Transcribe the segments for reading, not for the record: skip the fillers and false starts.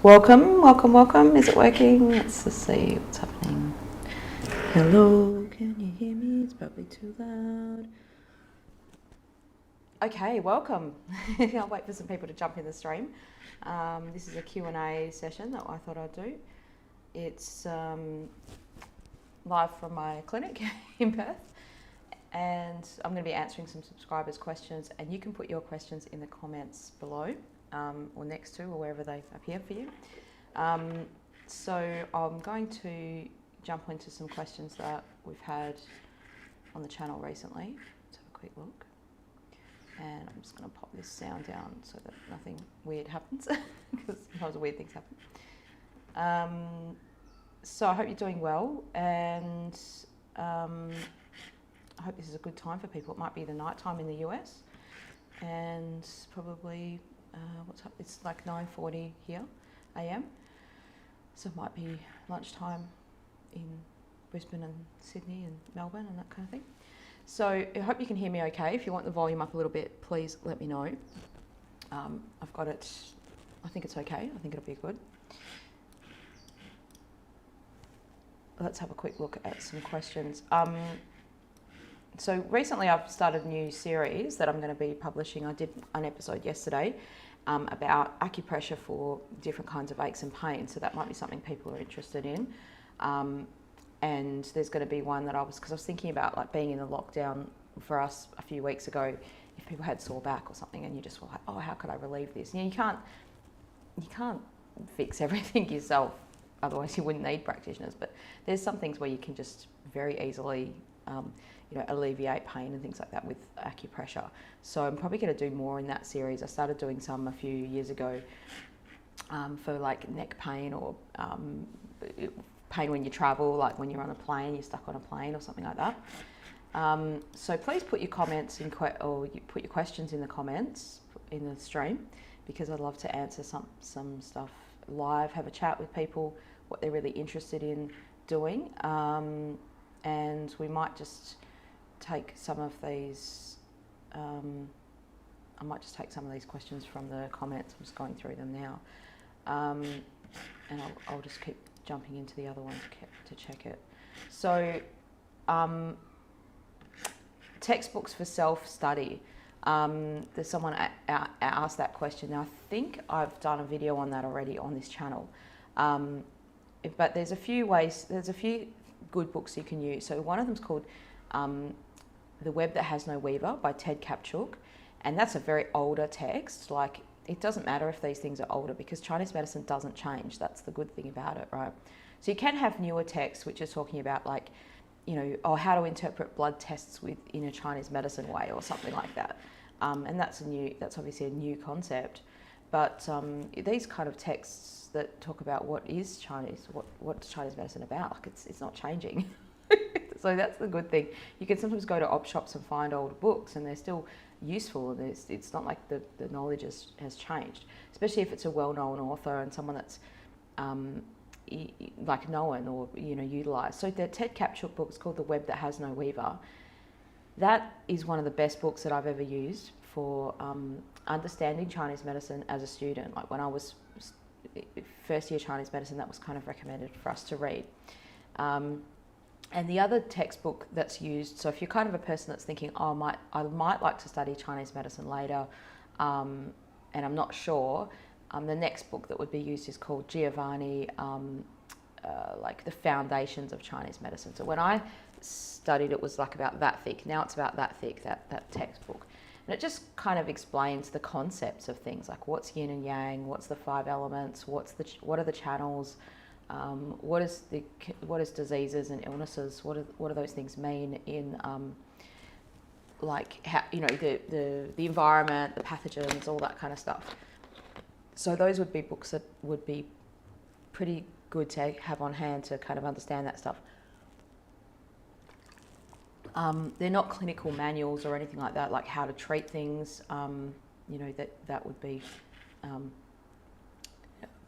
Welcome, welcome, welcome. Is it working? Let's just see what's happening. Hello, can you hear me? It's probably too loud. Okay, welcome. I'll wait for some people to jump in the stream. This is a Q&A session that I thought I'd do. It's live from my clinic in Perth, and I'm going to be answering some subscribers' questions, and you can put your questions in the comments below or next to, or wherever they appear for you. So I'm going to jump into some questions that we've had on the channel recently. Let's have a quick look. And I'm just going to pop this sound down so that nothing weird happens, because sometimes weird things happen. So I hope you're doing well, and I hope this is a good time for people. It might be the night time in the US, and probably, what's up? It's like 9:40 here a.m. So it might be lunchtime in Brisbane and Sydney and Melbourne and that kind of thing. So I hope you can hear me okay. If you want the volume up a little bit, please let me know. I've got it, I think it's okay. I think it'll be good. Let's have a quick look at some questions. So recently I've started a new series that I'm going to be publishing. I did an episode yesterday about acupressure for different kinds of aches and pains. So that might be something people are interested in. And there's going to be one that because I was thinking about like being in the lockdown for us a few weeks ago, if people had sore back or something, and you just were like, oh, how could I relieve this? You know, you can't fix everything yourself, otherwise you wouldn't need practitioners. But there's some things where you can just very easily, alleviate pain and things like that with acupressure. So I'm probably going to do more in that series. I started doing some a few years ago for like neck pain or pain when you travel, like when you're on a plane, you're stuck on a plane or something like that. So please put your comments or you put your questions in the comments in the stream, because I'd love to answer some stuff live, have a chat with people, what they're really interested in doing. And we might just take some of these, I might just take some of these questions from the comments. I'm just going through them now. And I'll just keep jumping into the other one to check it. So, textbooks for self-study. There's someone asked that question. Now, I think I've done a video on that already on this channel. But there's a few good books you can use. So one of them's called The Web That Has No Weaver by Ted Kapchuk. And that's a very older text. Like, it doesn't matter if these things are older, because Chinese medicine doesn't change. That's the good thing about it, right? So you can have newer texts which are talking about, like, how to interpret blood tests in a Chinese medicine way or something like that. And that's obviously a new concept. But these kind of texts that talk about what is Chinese, what's Chinese medicine about, like it's not changing. So that's the good thing. You can sometimes go to op shops and find old books, and they're still useful, and it's not like the knowledge has changed, especially if it's a well-known author and someone that's like known or utilised. So the Ted Kapchuk book is called The Web That Has No Weaver. That is one of the best books that I've ever used for understanding Chinese medicine as a student. Like when I was first year Chinese medicine, that was kind of recommended for us to read. And the other textbook that's used, so if you're kind of a person that's thinking, oh, I might like to study Chinese medicine later, and I'm not sure, the next book that would be used is called Giovanni, like the Foundations of Chinese Medicine. So when I studied, it was like about that thick. Now it's about that thick, that textbook. And it just kind of explains the concepts of things, like what's yin and yang, what's the 5 elements, what are the channels, what is diseases and illnesses, what do those things mean in like how, the environment, the pathogens, all that kind of stuff. So those would be books that would be pretty good to have on hand to kind of understand that stuff. They're not clinical manuals or anything like that, like how to treat things. That would be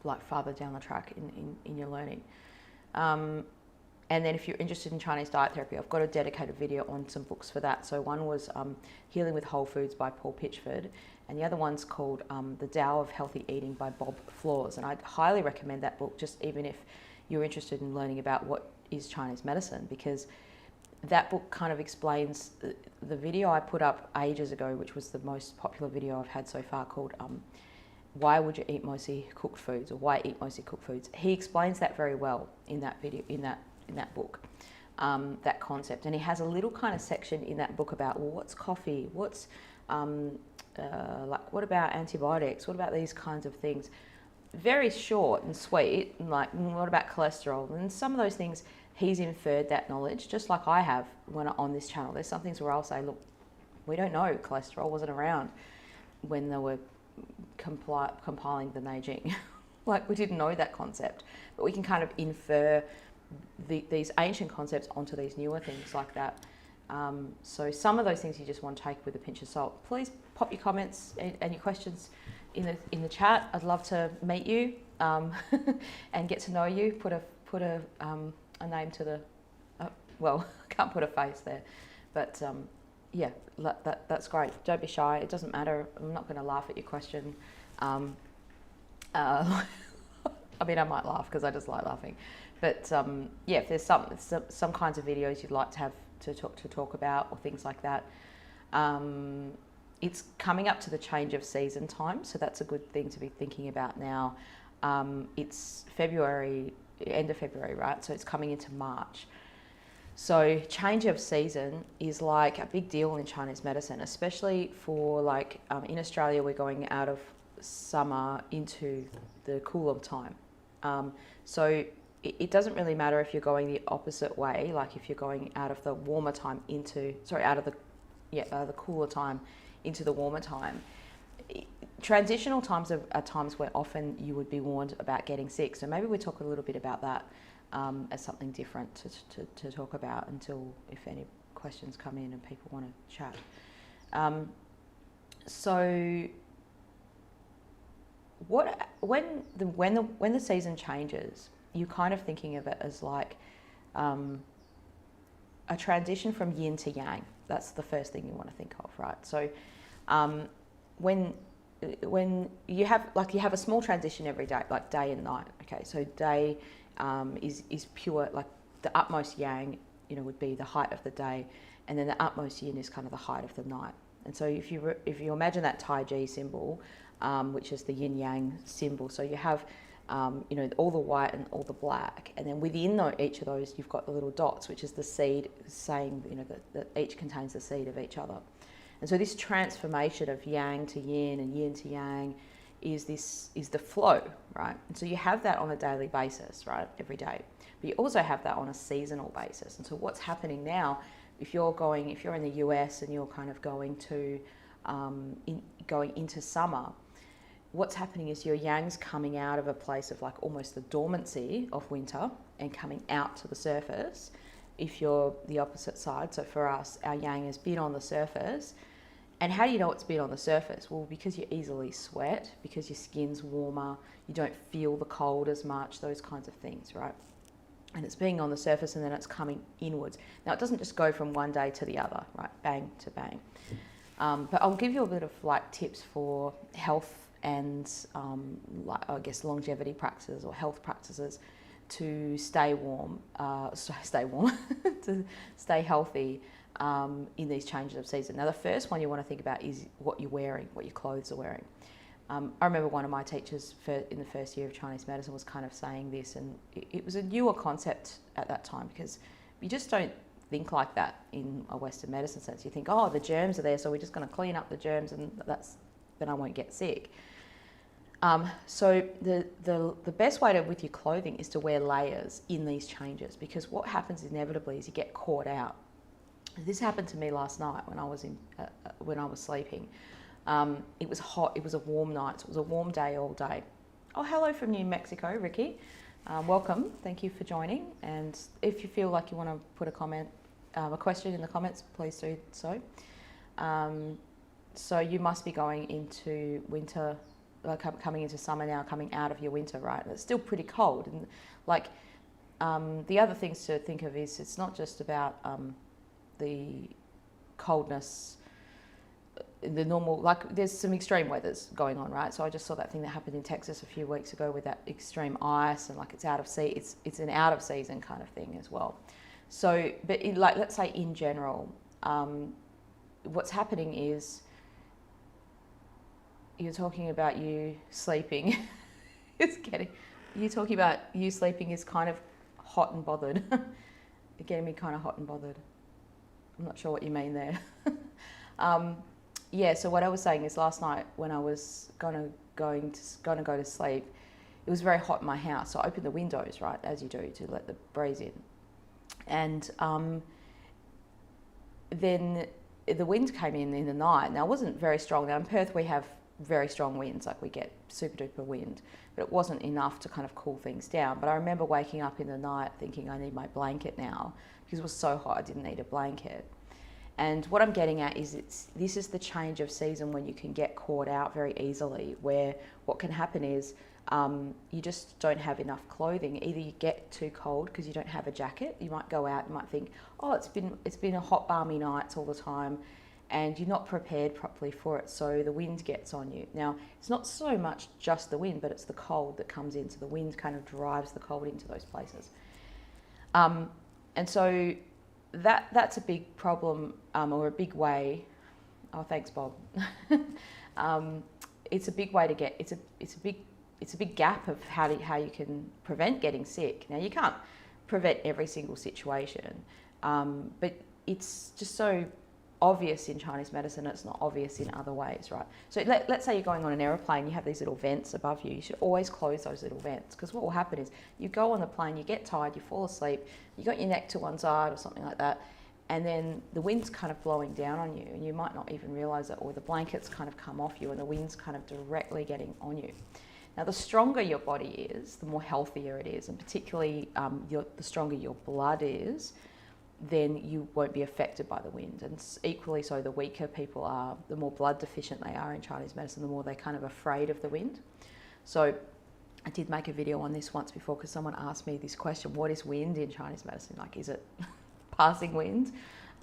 like farther down the track in your learning. And then if you're interested in Chinese diet therapy, I've got a dedicated video on some books for that. So one was Healing with Whole Foods by Paul Pitchford, and the other one's called The Tao of Healthy Eating by Bob Floors. And I'd highly recommend that book, just even if you're interested in learning about what is Chinese medicine, because that book kind of explains the video I put up ages ago, which was the most popular video I've had so far, called Why Would You Eat Mostly Cooked Foods, or Why Eat Mostly Cooked Foods. He explains that very well in that video, in that book, that concept. And he has a little kind of section in that book about, well, what's coffee? What's like, what about antibiotics? What about these kinds of things? Very short and sweet, and like, what about cholesterol? And some of those things, he's inferred that knowledge, just like I have when on this channel. There's some things where I'll say, look, we don't know, cholesterol wasn't around when they were compiling the Neijing. Like, we didn't know that concept, but we can kind of infer these ancient concepts onto these newer things like that. So some of those things you just want to take with a pinch of salt. Please pop your comments and your questions in the chat. I'd love to meet you and get to know you. Put a name to the well, I can't put a face there, but yeah, that's great. Don't be shy. It doesn't matter. I'm not going to laugh at your question. I mean, I might laugh because I just like laughing. But yeah, if there's some kinds of videos you'd like to have to talk about, or things like that, it's coming up to the change of season time, so that's a good thing to be thinking about now. It's February, end of February, right? So it's coming into March. So change of season is like a big deal in Chinese medicine, especially for like in Australia, we're going out of summer into the cooler time. So it doesn't really matter if you're going the opposite way, like if you're going out of the warmer time into, out of the cooler time into the warmer time. Transitional times are times where often you would be warned about getting sick. So maybe we talk a little bit about that as something different to talk about until, if any questions come in and people want to chat. So when the season changes, you're kind of thinking of it as like a transition from yin to yang. That's the first thing you want to think of, right? So when you have a small transition every day, like day and night. Okay, so day is pure, like the utmost yang, would be the height of the day, and then the utmost yin is kind of the height of the night. And so if you imagine that Tai Chi symbol, which is the yin yang symbol, so you have all the white and all the black, and then within each of those you've got the little dots, which is the seed, saying that each contains the seed of each other. And so this transformation of yang to yin and yin to yang is the flow, right? And so you have that on a daily basis, right, every day. But you also have that on a seasonal basis. And so what's happening now, if you're in the US and you're kind of going into summer, what's happening is your yang's coming out of a place of like almost the dormancy of winter and coming out to the surface. If you're the opposite side, so for us, our yang has been on the surface. And how do you know it's been on the surface? Well, because you easily sweat, because your skin's warmer, you don't feel the cold as much, those kinds of things, right? And it's being on the surface and then it's coming inwards. Now, it doesn't just go from one day to the other, right? Bang to bang. But I'll give you a bit of like tips for health and I guess longevity practices or health practices to stay warm, to stay healthy in these changes of season. Now, the first one you want to think about is what you're wearing, what your clothes are wearing. I remember one of my teachers in the first year of Chinese medicine was kind of saying this, and it was a newer concept at that time because you just don't think like that in a Western medicine sense. You think, oh, the germs are there, so we're just going to clean up the germs and then I won't get sick. So the best way with your clothing is to wear layers in these changes, because what happens inevitably is you get caught out. This happened to me last night when I was sleeping. It was hot. It was a warm night. So it was a warm day all day. Oh, hello from New Mexico, Ricky. Welcome. Thank you for joining. And if you feel like you want to put a question in the comments, please do so. So you must be going into winter. Coming into summer now, coming out of your winter, right? And it's still pretty cold, and like the other things to think of is it's not just about the coldness, the normal, like there's some extreme weathers going on, right? So I just saw that thing that happened in Texas a few weeks ago with that extreme ice, and like it's it's an out of season kind of thing as well. So, but like, let's say in general, what's happening is you're talking about you sleeping. You're talking about you sleeping is kind of hot and bothered. You're getting me kind of hot and bothered. I'm not sure what you mean there. Yeah, so what I was saying is last night when I was gonna go to sleep, it was very hot in my house. So I opened the windows, right, as you do, to let the breeze in. And then the wind came in the night. Now, it wasn't very strong. Now, in Perth, we have very strong winds, like we get super duper wind, but it wasn't enough to kind of cool things down. But I remember waking up in the night thinking I need my blanket now because it was so hot I didn't need a blanket. And what I'm getting at is this is the change of season when you can get caught out very easily, where what can happen is you just don't have enough clothing. Either you get too cold because you don't have a jacket. You might go out and might think, oh, it's been a hot, balmy night all the time, and you're not prepared properly for it. So the wind gets on you. Now, it's not so much just the wind, but it's the cold that comes in. So the wind kind of drives the cold into those places. And so that's a big problem, or a big way. Oh, thanks, Bob. It's a big way to get. It's a big gap of how you can prevent getting sick. Now, you can't prevent every single situation, but it's just so obvious in Chinese medicine. It's not obvious in other ways, right? So let's say you're going on an aeroplane, you have these little vents above you. You should always close those little vents, because what will happen is you go on the plane, you get tired, you fall asleep, you got your neck to one side or something like that, and then the wind's kind of blowing down on you, and you might not even realise it, or the blankets kind of come off you and the wind's kind of directly getting on you. Now, the stronger your body is, the more healthier it is, and particularly the stronger your blood is, then you won't be affected by the wind. And equally so, the weaker people are, the more blood deficient they are in Chinese medicine, the more they're kind of afraid of the wind. So I did make a video on this once before, because someone asked me this question: what is wind in Chinese medicine? Like, is it passing wind?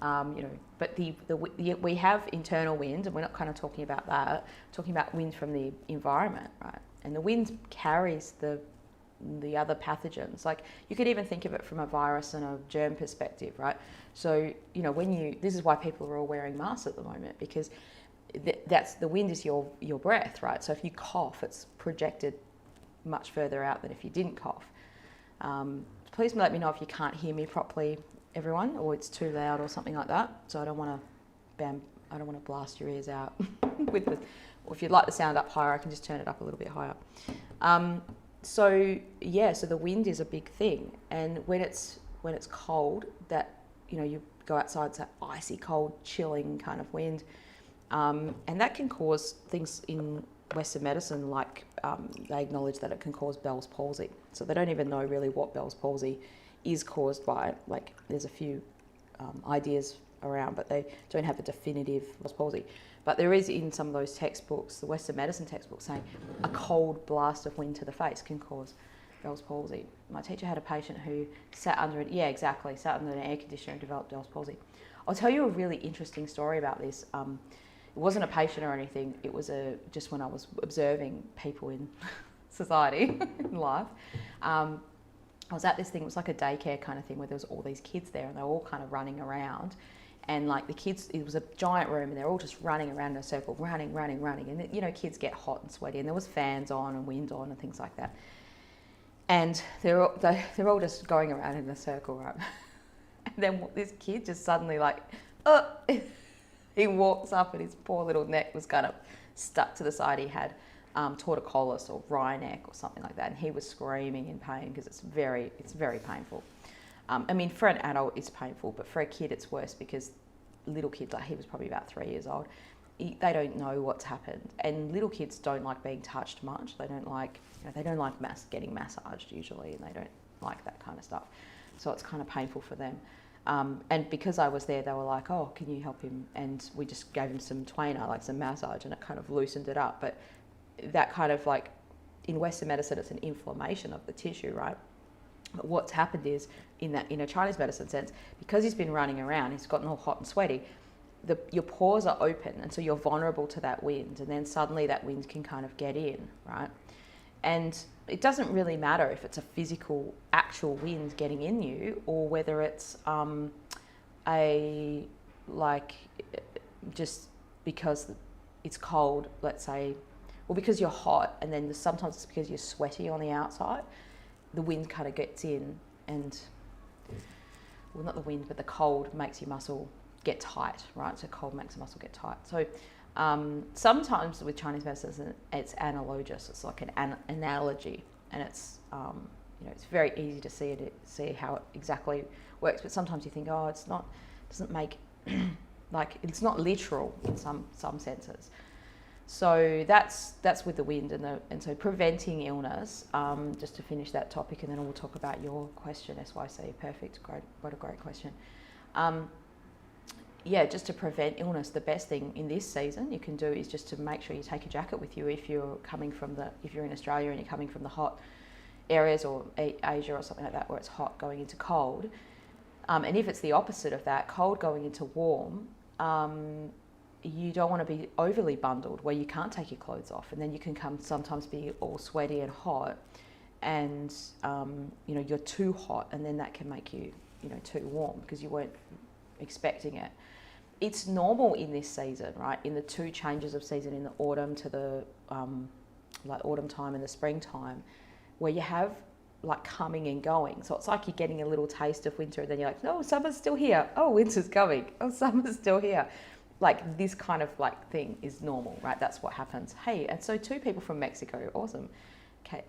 But we have internal wind, and we're not kind of talking about that. We're talking about wind from the environment, right? And the wind carries the other pathogens. Like, you could even think of it from a virus and a germ perspective, right? So, this is why people are all wearing masks at the moment, because the wind is your breath, right? So if you cough, it's projected much further out than if you didn't cough. Please let me know if you can't hear me properly, everyone, or it's too loud or something like that. So I don't want to blast your ears out with the. Or if you'd like the sound up higher, I can just turn it up a little bit higher. So the wind is a big thing, and when it's cold, that you go outside, it's that icy cold, chilling kind of wind, and that can cause things in Western medicine, like they acknowledge that it can cause Bell's palsy. So they don't even know really what Bell's palsy is caused by. Like, there's a few ideas around, but they don't have a definitive Bell's palsy. But there is, in some of those textbooks, the Western medicine textbooks, saying a cold blast of wind to the face can cause Bell's palsy. My teacher had a patient who sat under an air conditioner and developed Bell's palsy. I'll tell you a really interesting story about this. It wasn't a patient or anything. It was just when I was observing people in society, in life. I was at this thing. It was like a daycare kind of thing where there was all these kids there, and they were all kind of running around. And like the kids, it was a giant room, and they're all just running around in a circle, running. And kids get hot and sweaty, and there was fans on and wind on and things like that. And they're all just going around in a circle, right? And then this kid just suddenly he walks up, and his poor little neck was kind of stuck to the side. He had torticollis or wry neck or something like that, and he was screaming in pain because it's very painful. For an adult it's painful, but for a kid it's worse, because little kids, like he was probably about 3 years old, they don't know what's happened, and little kids don't like being touched much. They don't like getting massaged usually, and they don't like that kind of stuff. So it's kind of painful for them. And because I was there, they were like, "Oh, can you help him?" And we just gave him some Twainer, like some massage, and it kind of loosened it up. But that kind of, like, in Western medicine, it's an inflammation of the tissue, right? But what's happened is, in a Chinese medicine sense, because he's been running around, he's gotten all hot and sweaty, your pores are open, and so you're vulnerable to that wind, and then suddenly that wind can kind of get in, right? And it doesn't really matter if it's a physical, actual wind getting in you, or whether it's just because it's cold, let's say, or because you're hot, and then sometimes it's because you're sweaty on the outside. The wind kind of gets in, and, well, not the wind, but the cold makes your muscle get tight, right? So cold makes the muscle get tight. So sometimes with Chinese medicine, it's analogous. It's like an analogy, and it's it's very easy to see how it exactly works. But sometimes you think, oh, doesn't make like it's not literal in some senses. So that's with the wind and so preventing illness. Just to finish that topic, and then we'll talk about your question, SYC. Perfect, great, what a great question. Just to prevent illness, the best thing in this season you can do is just to make sure you take a jacket with you if you're in Australia and you're coming from the hot areas, or Asia or something like that, where it's hot going into cold. And if it's the opposite of that, cold going into warm, you don't want to be overly bundled where you can't take your clothes off, and then you can sometimes be all sweaty and hot, and you're too hot, and then that can make you too warm because you weren't expecting it. It's normal in this season, right? In the two changes of season, in the autumn to the autumn time and the springtime, where you have like coming and going. So it's like you're getting a little taste of winter, and then you're like, oh, summer's still here. Oh, winter's coming. Oh, summer's still here. Like this kind of like thing is normal, right? That's what happens. Hey, and so two people from Mexico, awesome.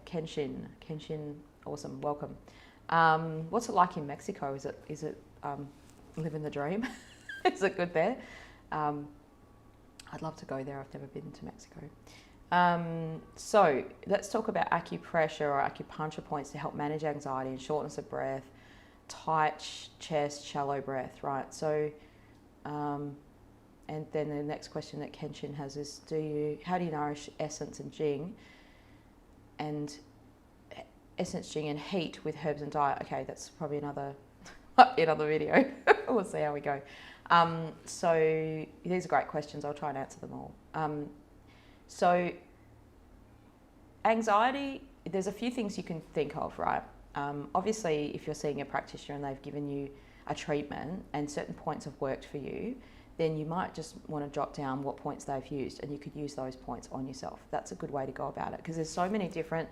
Kenshin, awesome, welcome. What's it like in Mexico? Is it living the dream? Is it good there? I'd love to go there. I've never been to Mexico. So let's talk about acupressure or acupuncture points to help manage anxiety and shortness of breath, tight chest, shallow breath, right? So, and then the next question that Kenshin has is, how do you nourish Essence and Jing, and Essence, Jing and heat with herbs and diet? Okay, that's probably another video. We'll see how we go. So these are great questions. I'll try and answer them all. So anxiety, there's a few things you can think of, right? Obviously, if you're seeing a practitioner and they've given you a treatment and certain points have worked for you, then you might just want to jot down what points they've used, and you could use those points on yourself. That's a good way to go about it, because there's so many different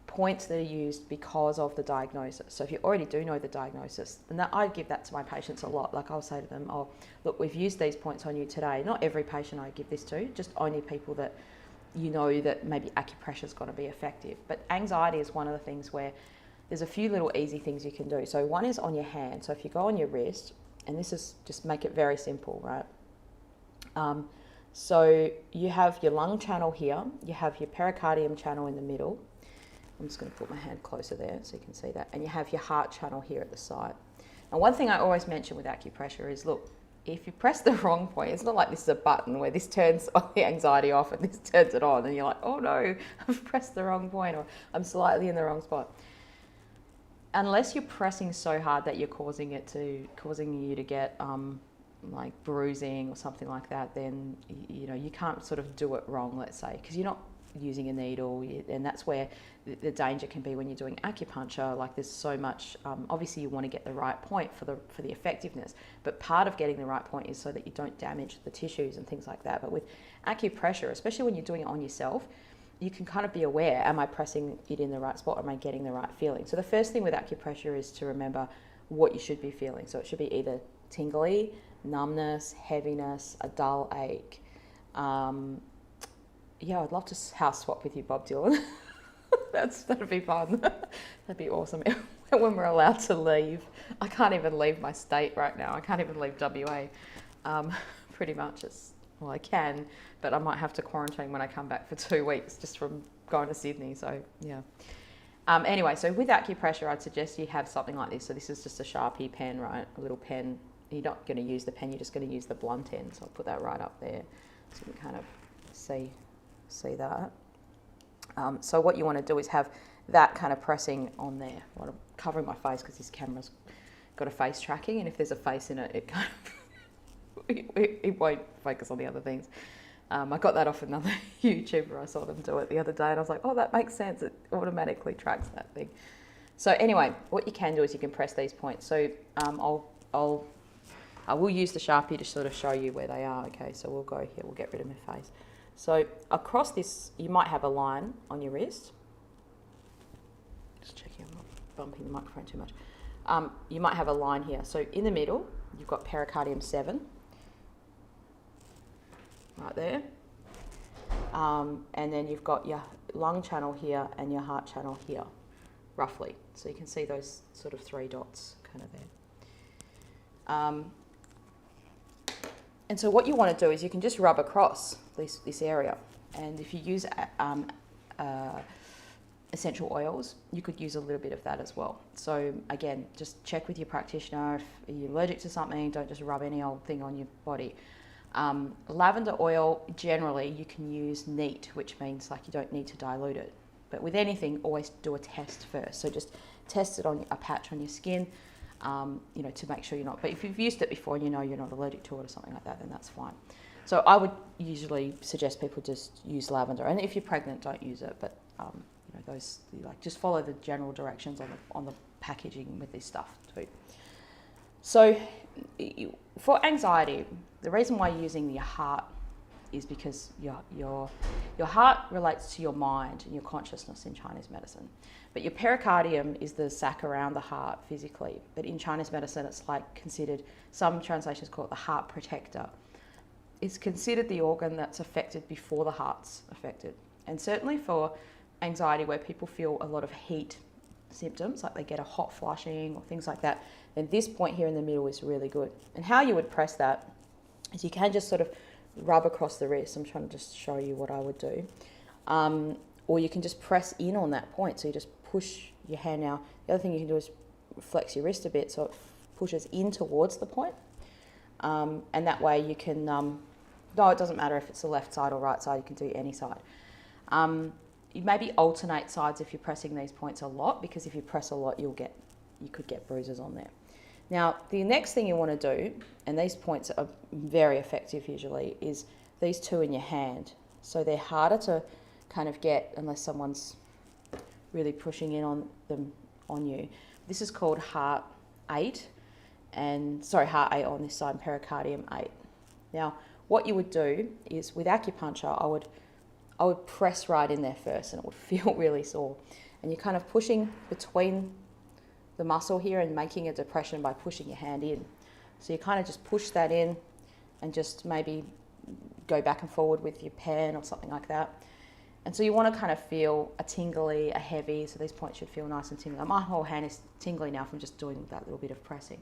points that are used because of the diagnosis. So if you already do know the diagnosis, and I give that to my patients a lot. Like I'll say to them, oh, look, we've used these points on you today. Not every patient I give this to, just only people that you know that maybe acupressure is going to be effective. But anxiety is one of the things where there's a few little easy things you can do. So one is on your hand. So if you go on your wrist, and this is just make it very simple, right? So you have your lung channel here, you have your pericardium channel in the middle. I'm just going to put my hand closer there so you can see that. And you have your heart channel here at the side. And one thing I always mention with acupressure is, look, if you press the wrong point, it's not like this is a button where this turns the anxiety off and this turns it on, and you're like, oh no, I've pressed the wrong point, or I'm slightly in the wrong spot. Unless you're pressing so hard that you're causing you to get like bruising or something like that, then you can't sort of do it wrong, let's say, because you're not using a needle, and that's where the danger can be when you're doing acupuncture. Like there's so much, obviously you want to get the right point for the effectiveness, but part of getting the right point is so that you don't damage the tissues and things like that. But with acupressure, especially when you're doing it on yourself, you can kind of be aware, am I pressing it in the right spot? Am I getting the right feeling? So the first thing with acupressure is to remember what you should be feeling. So it should be either tingly, numbness, heaviness, a dull ache. Yeah, I'd love to house swap with you, Bob Dylan. That'd be fun. That'd be awesome when we're allowed to leave. I can't even leave my state right now. I can't even leave WA. Pretty much, I can, but I might have to quarantine when I come back for 2 weeks just from going to Sydney. So yeah. Anyway, so with acupressure, I'd suggest you have something like this. So this is just a Sharpie pen, right? A little pen. You're not going to use the pen. You're just going to use the blunt end. So I'll put that right up there so you can kind of see that. So what you want to do is have that kind of pressing on there. I'm covering my face because this camera's got a face tracking, and if there's a face in it, it kind of it won't focus on the other things. I got that off another YouTuber. I saw them do it the other day, and I was like, oh, that makes sense. It automatically tracks that thing. So anyway, what you can do is you can press these points. So I will use the Sharpie to sort of show you where they are. Okay, so we'll go here. We'll get rid of my face. So across this, you might have a line on your wrist. Just checking I'm not bumping the microphone too much. You might have a line here. So in the middle, you've got pericardium 7. Right there. And then you've got your lung channel here and your heart channel here, roughly. So you can see those sort of 3 dots kind of there. And so what you want to do is you can just rub across this area. And if you use essential oils, you could use a little bit of that as well. So again, just check with your practitioner. If you're allergic to something, don't just rub any old thing on your body. Lavender oil, generally you can use neat, which means like you don't need to dilute it. But with anything, always do a test first. So just test it on a patch on your skin, you know, to make sure you're not. But if you've used it before and you know you're not allergic to it or something like that, then that's fine. So I would usually suggest people just use lavender. And if you're pregnant, don't use it. But you know, those, like, just follow the general directions on the packaging with this stuff too. So for anxiety, the reason why you're using your heart is because your heart relates to your mind and your consciousness in Chinese medicine. But your pericardium is the sac around the heart physically. But in Chinese medicine, it's like considered, some translations call it the heart protector. It's considered the organ that's affected before the heart's affected. And certainly for anxiety, where people feel a lot of heat symptoms, like they get a hot flushing or things like that, then this point here in the middle is really good. And how you would press that is you can just sort of rub across the wrist. I'm trying to just show you what I would do. Or you can just press in on that point. So you just push your hand now. The other thing you can do is flex your wrist a bit so it pushes in towards the point. And that way you can, no, it doesn't matter if it's the left side or right side, you can do any side. You maybe alternate sides if you're pressing these points a lot, because if you press a lot, you could get bruises on there. Now, the next thing you want to do, and these points are very effective usually, is these 2 in your hand. So they're harder to kind of get unless someone's really pushing in on them on you. This is called heart 8, heart 8 on this side, and pericardium 8. Now, what you would do is with acupuncture, I would press right in there first, and it would feel really sore. And you're kind of pushing between the muscle here and making a depression by pushing your hand in. So you kind of just push that in and just maybe go back and forward with your pen or something like that. And so you want to kind of feel a tingly, a heavy, so these points should feel nice and tingly. My whole hand is tingly now from just doing that little bit of pressing.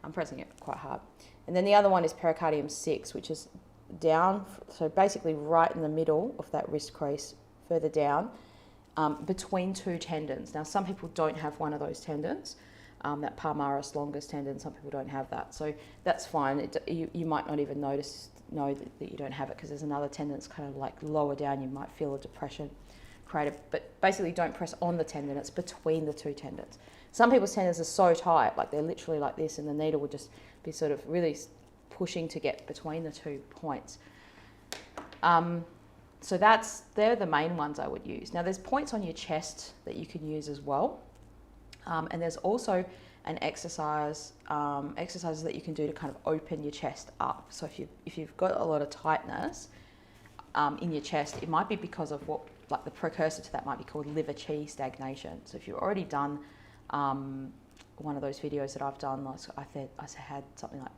I'm pressing it quite hard. And then the other one is pericardium 6, which is down, so basically right in the middle of that wrist crease, further down, between 2 tendons. Now, some people don't have one of those tendons, that palmaris longus tendon, some people don't have that. So that's fine. You might not even know that you don't have it, because there's another tendon that's kind of like lower down. You might feel a depression created, but basically don't press on the tendon. It's between the 2 tendons. Some people's tendons are so tight, like they're literally like this, and the needle would just be sort of really pushing to get between the 2 points. So they're the main ones I would use. Now, there's points on your chest that you can use as well. And there's also an exercises that you can do to kind of open your chest up. So if you've got a lot of tightness in your chest, it might be because of what, like the precursor to that might be called liver qi stagnation. So if you've already done one of those videos that I've done, like I had something like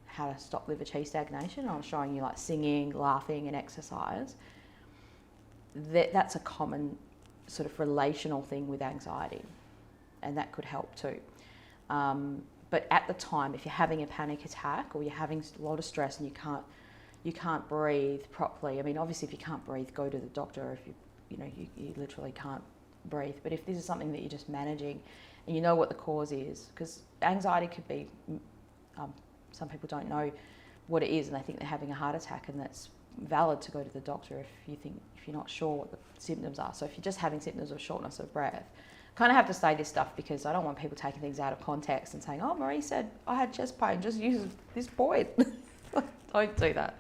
how to stop liver qi stagnation. I was showing you like singing, laughing, and exercise. That's a common sort of relational thing with anxiety, and that could help too. But at the time, if you're having a panic attack or you're having a lot of stress and you can't breathe properly, I mean, obviously if you can't breathe, go to the doctor if you literally can't breathe. But if this is something that you're just managing and you know what the cause is, because anxiety could be, some people don't know what it is and they think they're having a heart attack, and that's valid to go to the doctor if you're not sure what the symptoms are. So if you're just having symptoms of shortness of breath, kind of have to say this stuff because I don't want people taking things out of context and saying, oh, Marie said I had chest pain, just use this point. Don't do that.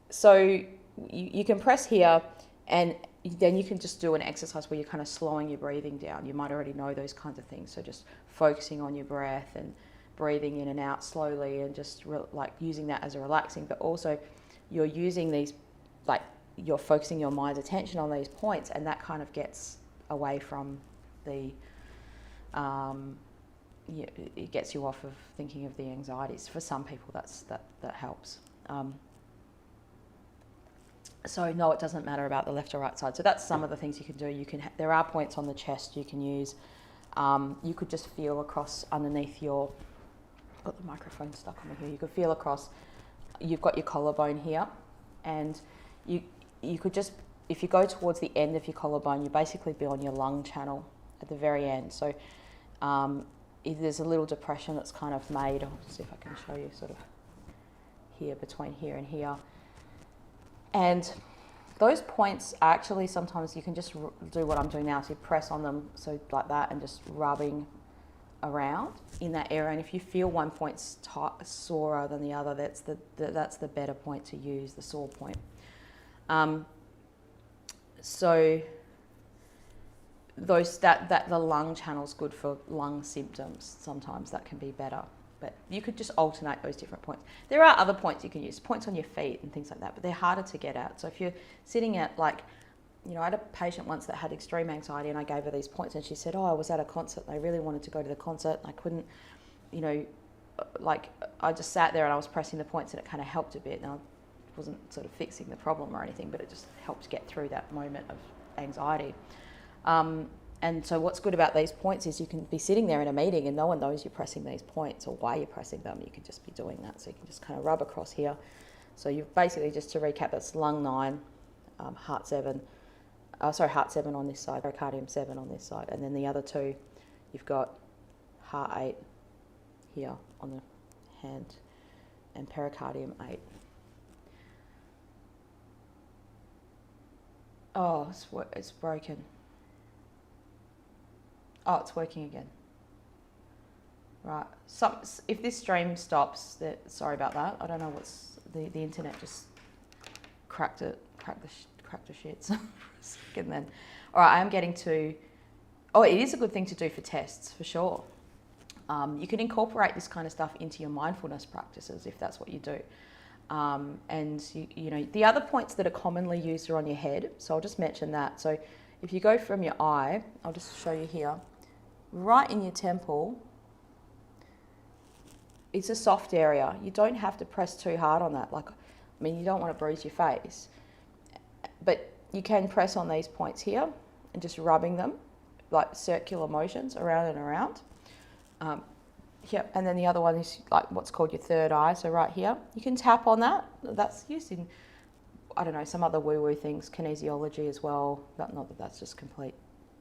So you can press here, and then you can just do an exercise where you're kind of slowing your breathing down. You might already know those kinds of things. So just focusing on your breath and breathing in and out slowly, and just like using that as a relaxing, but also you're using these, like you're focusing your mind's attention on these points, and that kind of gets away from the, it gets you off of thinking of the anxieties. For some people, that helps. So no, it doesn't matter about the left or right side. So that's some of the things you can do. There are points on the chest you can use. You could just feel across underneath your, got the microphone stuck on here. You could feel across. You've got your collarbone here, and you could just, if you go towards the end of your collarbone, you basically be on your lung channel at the very end. So there's a little depression that's kind of made. I'll see if I can show you sort of here, between here and here. And those points actually, sometimes you can just do what I'm doing now. So you press on them, so like that, and just rubbing around in that area. And if you feel one point's sorer than the other, that's the better point to use, the sore point. So the lung channel's good for lung symptoms. Sometimes that can be better, but you could just alternate those different points. There are other points you can use, points on your feet and things like that, but they're harder to get at. So if you're sitting at, like, I had a patient once that had extreme anxiety, and I gave her these points, and she said, oh, I was at a concert and I really wanted to go to the concert, and I couldn't, like, I just sat there and I was pressing the points, and it kind of helped a bit. Now, I wasn't sort of fixing the problem or anything, but it just helped get through that moment of anxiety. And so what's good about these points is you can be sitting there in a meeting and no one knows you're pressing these points or why you're pressing them. You can just be doing that. So you can just kind of rub across here. So you've basically, just to recap, that's lung 9, heart 7 on this side, pericardium 7 on this side. And then the other two, you've got heart 8 here on the hand and pericardium 8. Oh, it's broken. Oh, it's working again. Right. If this stream stops, sorry about that. I don't know what's the internet just cracked the shits for a second then. All right, I am getting to. Oh, it is a good thing to do for tests for sure. You can incorporate this kind of stuff into your mindfulness practices if that's what you do. And the other points that are commonly used are on your head. So I'll just mention that. So if you go from your eye, I'll just show you here, right in your temple, it's a soft area. You don't have to press too hard on that. You don't want to bruise your face, but you can press on these points here and just rubbing them, like circular motions around and around. Yep, and then the other one is like what's called your third eye. So right here, you can tap on that. That's used in, I don't know, some other woo-woo things, kinesiology as well. Not that that's just complete,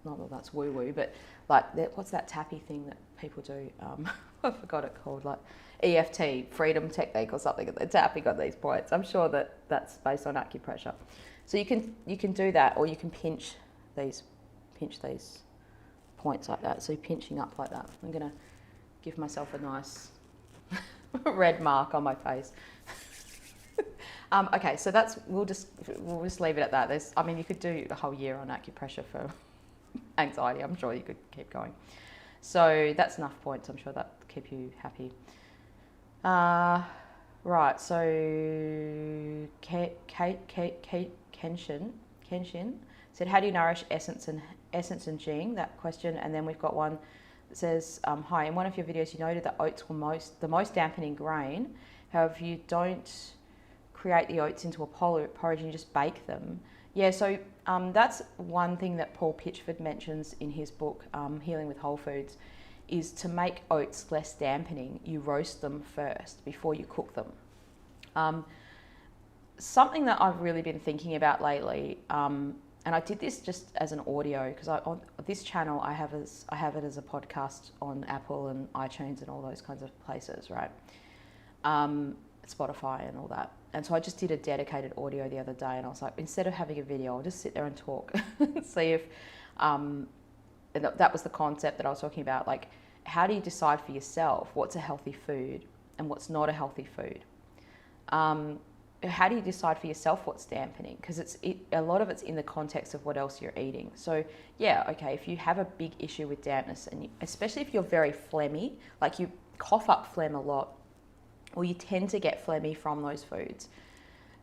not that that's woo-woo, but like what's that tappy thing that people do? I forgot it called, like EFT, freedom technique or something. They're tapping on these points. I'm sure that that's based on acupressure. So you can do that, or you can pinch these points like that. So you're pinching up like that. I'm gonna give myself a nice red mark on my face. Okay, so we'll just leave it at that. You could do a whole year on acupressure for anxiety. I'm sure you could keep going. So that's enough points. I'm sure that keep you happy. Right. So Kenshin said, "How do you nourish essence and Jing?" That question, and then we've got one that says, "Hi. In one of your videos, you noted that oats were the most dampening grain. However, you don't create the oats into a porridge and you just bake them." Yeah, so that's one thing that Paul Pitchford mentions in his book, Healing with Whole Foods, is to make oats less dampening, you roast them first before you cook them. Something that I've really been thinking about lately, and I did this just as an audio, because on this channel I have it as a podcast on Apple and iTunes and all those kinds of places, right? Spotify and all that. And so I just did a dedicated audio the other day, and I was like, instead of having a video, I'll just sit there and talk, see if, and that was the concept that I was talking about. Like, how do you decide for yourself what's a healthy food and what's not a healthy food? How do you decide for yourself what's dampening? Because a lot of it's in the context of what else you're eating. So yeah, okay, if you have a big issue with dampness, and especially if you're very phlegmy, like you cough up phlegm a lot, or you tend to get phlegmy from those foods,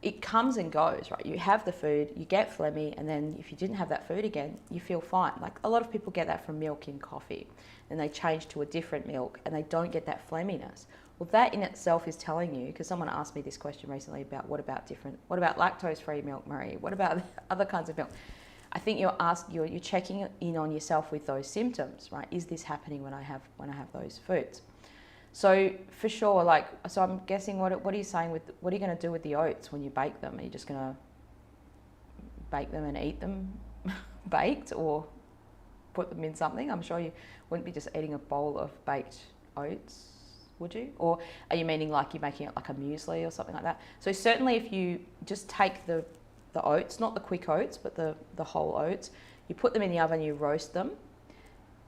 it comes and goes, right? You have the food, you get phlegmy, and then if you didn't have that food again, you feel fine. Like a lot of people get that from milk in coffee, and they change to a different milk, and they don't get that phlegminess. Well, that in itself is telling you, because someone asked me this question recently about what about lactose-free milk, Marie? What about other kinds of milk? I think you're checking in on yourself with those symptoms, right? Is this happening when I have those foods? So for sure, so I'm guessing what are you saying what are you going to do with the oats when you bake them? Are you just going to bake them and eat them baked, or put them in something? I'm sure you wouldn't be just eating a bowl of baked oats, would you? Or are you meaning like you're making it like a muesli or something like that? So certainly if you just take the oats, not the quick oats, but the whole oats, you put them in the oven, you roast them,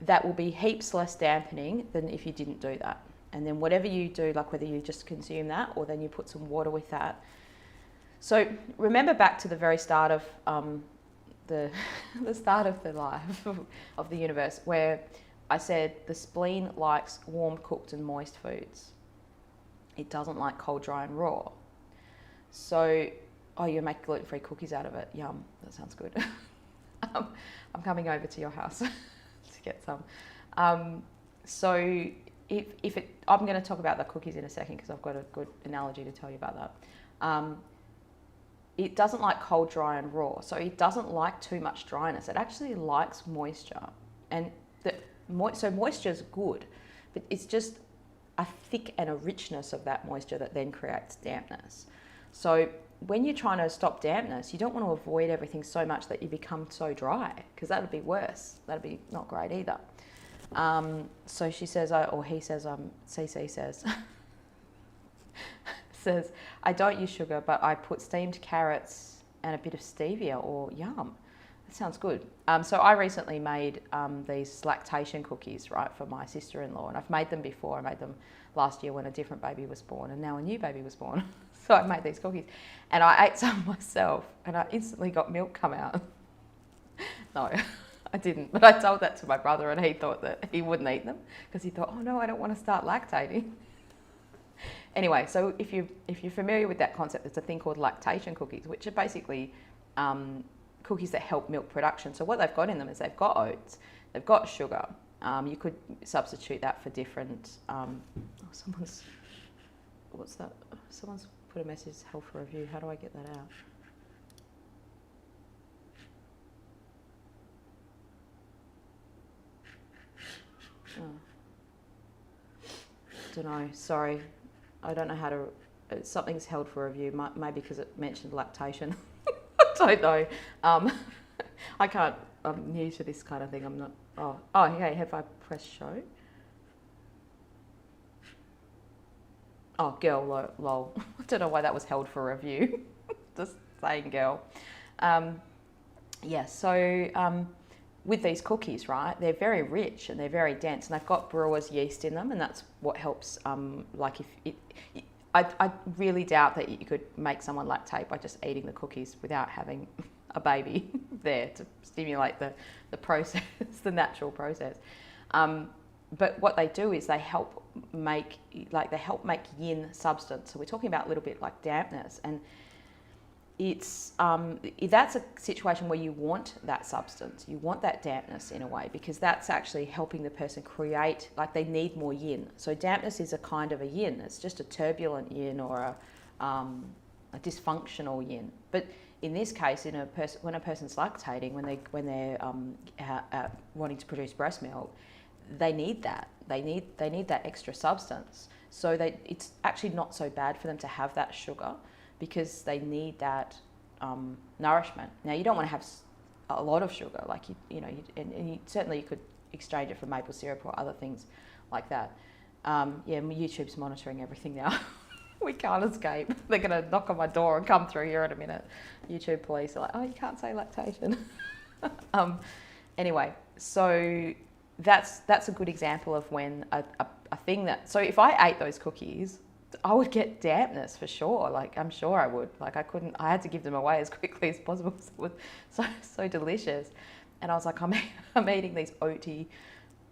that will be heaps less dampening than if you didn't do that. And then whatever you do, like whether you just consume that or then you put some water with that. So remember back to the very start of the start of the life of the universe, where I said the spleen likes warm, cooked and moist foods. It doesn't like cold, dry and raw. So, you make gluten-free cookies out of it. Yum, that sounds good. I'm coming over to your house to get some. So I'm going to talk about the cookies in a second because I've got a good analogy to tell you about that. It doesn't like cold, dry and raw. So it doesn't like too much dryness. It actually likes moisture. And so moisture is good, but it's just a thick and a richness of that moisture that then creates dampness. So when you're trying to stop dampness, you don't want to avoid everything so much that you become so dry, because that would be worse. That would be not great either. So she says, or he says, CC says, I don't use sugar, but I put steamed carrots and a bit of stevia, or yum. That sounds good. So I recently made these lactation cookies, right, for my sister-in-law, and I've made them before. I made them last year when a different baby was born, and now a new baby was born. So I made these cookies, and I ate some myself, and I instantly got milk come out. No, I didn't, but I told that to my brother, and he thought that he wouldn't eat them because he thought, oh no, I don't want to start lactating. Anyway, so if you're familiar with that concept, there's a thing called lactation cookies, which are basically cookies that help milk production. So what they've got in them is they've got oats, they've got sugar. You could substitute that for different. Someone's put a message held for review. How do I get that out? Don't know. Sorry, I don't know how to. Something's held for review. Maybe because it mentioned lactation. I don't know. I can't. I'm new to this kind of thing. I'm not. Oh, okay. Have I pressed show? Oh, girl, lol. I don't know why that was held for review. Just saying, girl. So with these cookies, right, they're very rich and they're very dense, and they've got brewer's yeast in them, and that's what helps. I really doubt that you could make someone lactate by just eating the cookies without having a baby there to stimulate the process, the natural process. But what they do is they help make yin substance. So we're talking about a little bit like dampness, and it's that's a situation where you want that substance, you want that dampness in a way, because that's actually helping the person create, like they need more yin. So dampness is a kind of a yin. It's just a turbulent yin or a dysfunctional yin. But in this case, when a person's lactating, when they're wanting to produce breast milk, they need that. They need that extra substance. So it's actually not so bad for them to have that sugar, because they need that nourishment. Now, you don't want to have a lot of sugar, like certainly you could exchange it for maple syrup or other things like that. YouTube's monitoring everything now. We can't escape. They're going to knock on my door and come through here in a minute. YouTube police are like, oh, you can't say lactation. Anyway, so that's a good example of when a thing that, so if I ate those cookies, I would get dampness for sure. Like, I'm sure I would. Like, I had to give them away as quickly as possible because it was so delicious. And I was like, I'm eating these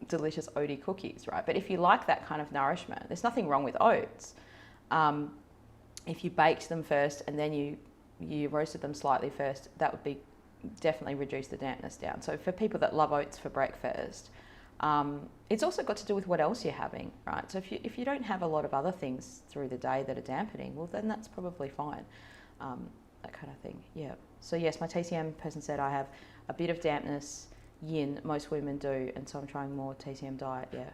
delicious oaty cookies, right? But if you like that kind of nourishment, there's nothing wrong with oats. If you baked them first and then you roasted them slightly first, that would be definitely reduce the dampness down. So for people that love oats for breakfast, it's also got to do with what else you're having, right? So if you don't have a lot of other things through the day that are dampening, well, then that's probably fine. That kind of thing, yeah. So yes, my TCM person said I have a bit of dampness, yin, most women do, and so I'm trying more TCM diet, yeah.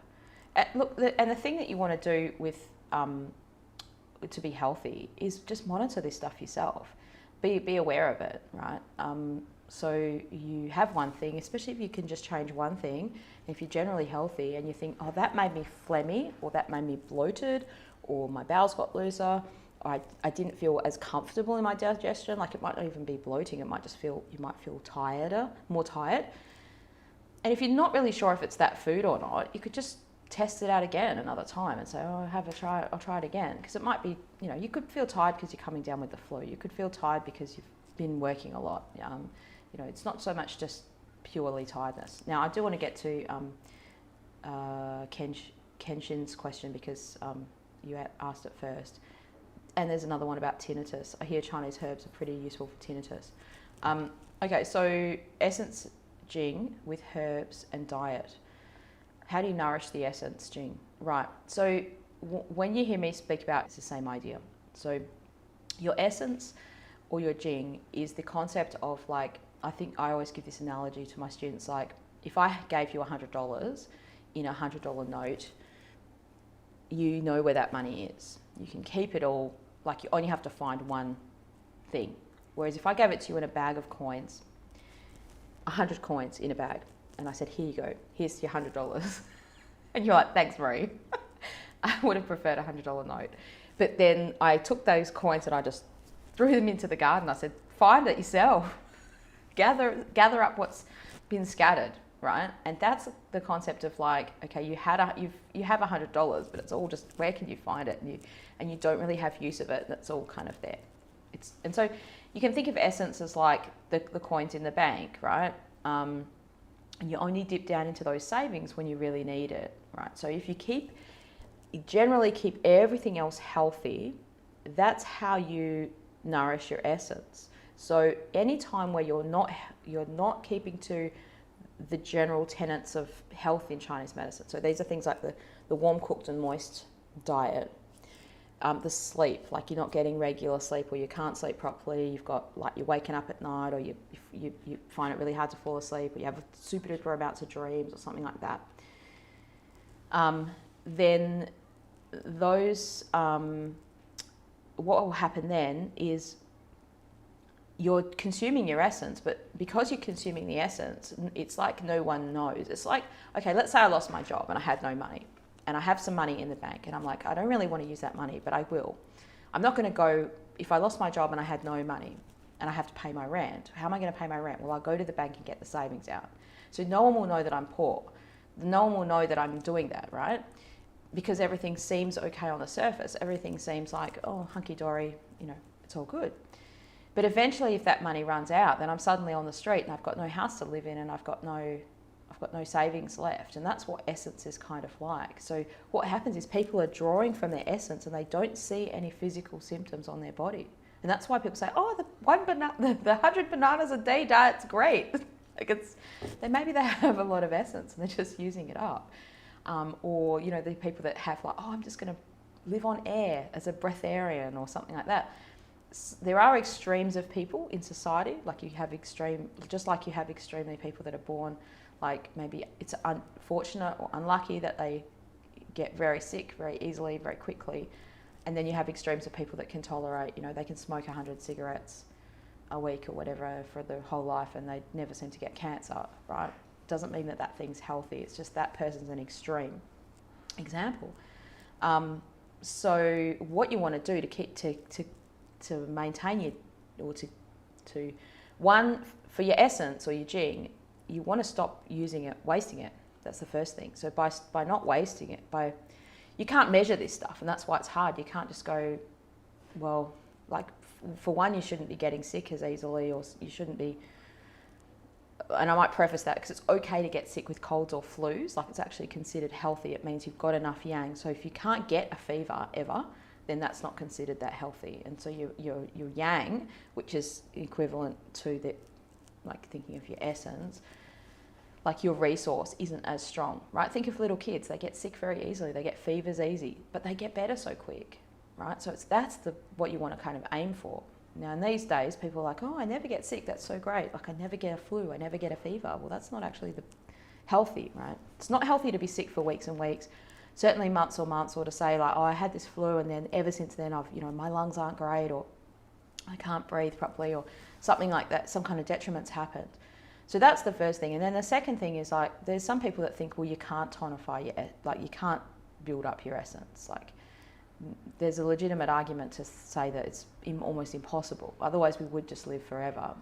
And the thing that you want to do with to be healthy is just monitor this stuff yourself. Be aware of it, right? So you have one thing, especially if you can just change one thing. If you're generally healthy and you think, oh, that made me phlegmy, or that made me bloated, or my bowels got looser, or I didn't feel as comfortable in my digestion, like it might not even be bloating, it might just feel, you might feel more tired. And if you're not really sure if it's that food or not, you could just test it out again another time and say, oh, I'll try it again. Because it might be, you could feel tired because you're coming down with the flu. You could feel tired because you've been working a lot. It's not so much just purely tiredness. Now, I do want to get to Kenshin's question because you asked it first. And there's another one about tinnitus. I hear Chinese herbs are pretty useful for tinnitus. Okay, so essence Jing with herbs and diet. How do you nourish the essence, Jing? Right, so when you hear me speak about, it's the same idea. So your essence or your Jing is the concept of, like, I think I always give this analogy to my students, like, if I gave you $100 in a $100 note, you know where that money is. You can keep it all, like you only have to find one thing. Whereas if I gave it to you in a bag of coins, 100 coins in a bag, and I said, here you go, here's your $100. And you're like, thanks, Marie. I would have preferred a $100 note. But then I took those coins and I just threw them into the garden. I said, find it yourself. Gather up what's been scattered, right? And that's the concept of, like, okay, you have $100, but it's all just, where can you find it? And you don't really have use of it. That's all kind of there. And so you can think of essence as like the coins in the bank, right? And you only dip down into those savings when you really need it, right? So if you generally keep everything else healthy, that's how you nourish your essence. So any time where you're not keeping to the general tenets of health in Chinese medicine. So these are things like the warm, cooked and moist diet. The sleep, like you're not getting regular sleep, or you can't sleep properly, you've got, like, you're waking up at night, or you find it really hard to fall asleep, or you have super duper amounts of dreams or something like that. Then those, what will happen then is you're consuming your essence, but because you're consuming the essence, it's like no one knows. It's like, okay, let's say I lost my job and I had no money. And I have some money in the bank, and I'm like, I don't really want to use that money, but I will. I'm not going to go, if I lost my job and I had no money and I have to pay my rent, how am I going to pay my rent? Well, I'll go to the bank and get the savings out. So no one will know that I'm poor. No one will know that I'm doing that, right? Because everything seems okay on the surface. Everything seems like, oh, hunky-dory, it's all good. But eventually, if that money runs out, then I'm suddenly on the street and I've got no house to live in, and I've got no savings left. And that's what essence is kind of like. So what happens is people are drawing from their essence and they don't see any physical symptoms on their body. And that's why people say, oh, the 100 bananas a day diet's great. Maybe they have a lot of essence and they're just using it up. Or the people that have, like, oh, I'm just going to live on air as a breatharian or something like that. There are extremes of people in society, like you have extremely people that are born, like, maybe it's unfortunate or unlucky that they get very sick very easily, very quickly. And then you have extremes of people that can tolerate, they can smoke 100 cigarettes a week or whatever for their whole life and they never seem to get cancer, right? Doesn't mean that thing's healthy. It's just that person's an extreme example. So what you want to do to keep to maintain your, or to one, for your essence or your Jing, you want to stop using it, wasting it. That's the first thing. So by not wasting it, you can't measure this stuff, and that's why it's hard. You can't just go, well, like, for one, you shouldn't be getting sick as easily, or you shouldn't be, and I might preface that because it's okay to get sick with colds or flus, like it's actually considered healthy. It means you've got enough yang. So if you can't get a fever ever, then that's not considered that healthy. And so your yang, which is equivalent to the, like thinking of your essence, like your resource isn't as strong, right? Think of little kids, they get sick very easily, they get fevers easy, but they get better so quick, right? So that's what you want to kind of aim for. Now, in these days, people are like, oh, I never get sick, that's so great. Like, I never get a flu, I never get a fever. Well, that's not actually the healthy, right? It's not healthy to be sick for weeks and weeks, certainly months, or to say like, oh, I had this flu and then ever since then I've, my lungs aren't great, or I can't breathe properly, or something like that, some kind of detriment's happened. So that's the first thing. And then the second thing is, like, there's some people that think, well, you can't tonify you can't build up your essence. Like, there's a legitimate argument to say that it's almost impossible. Otherwise, we would just live forever.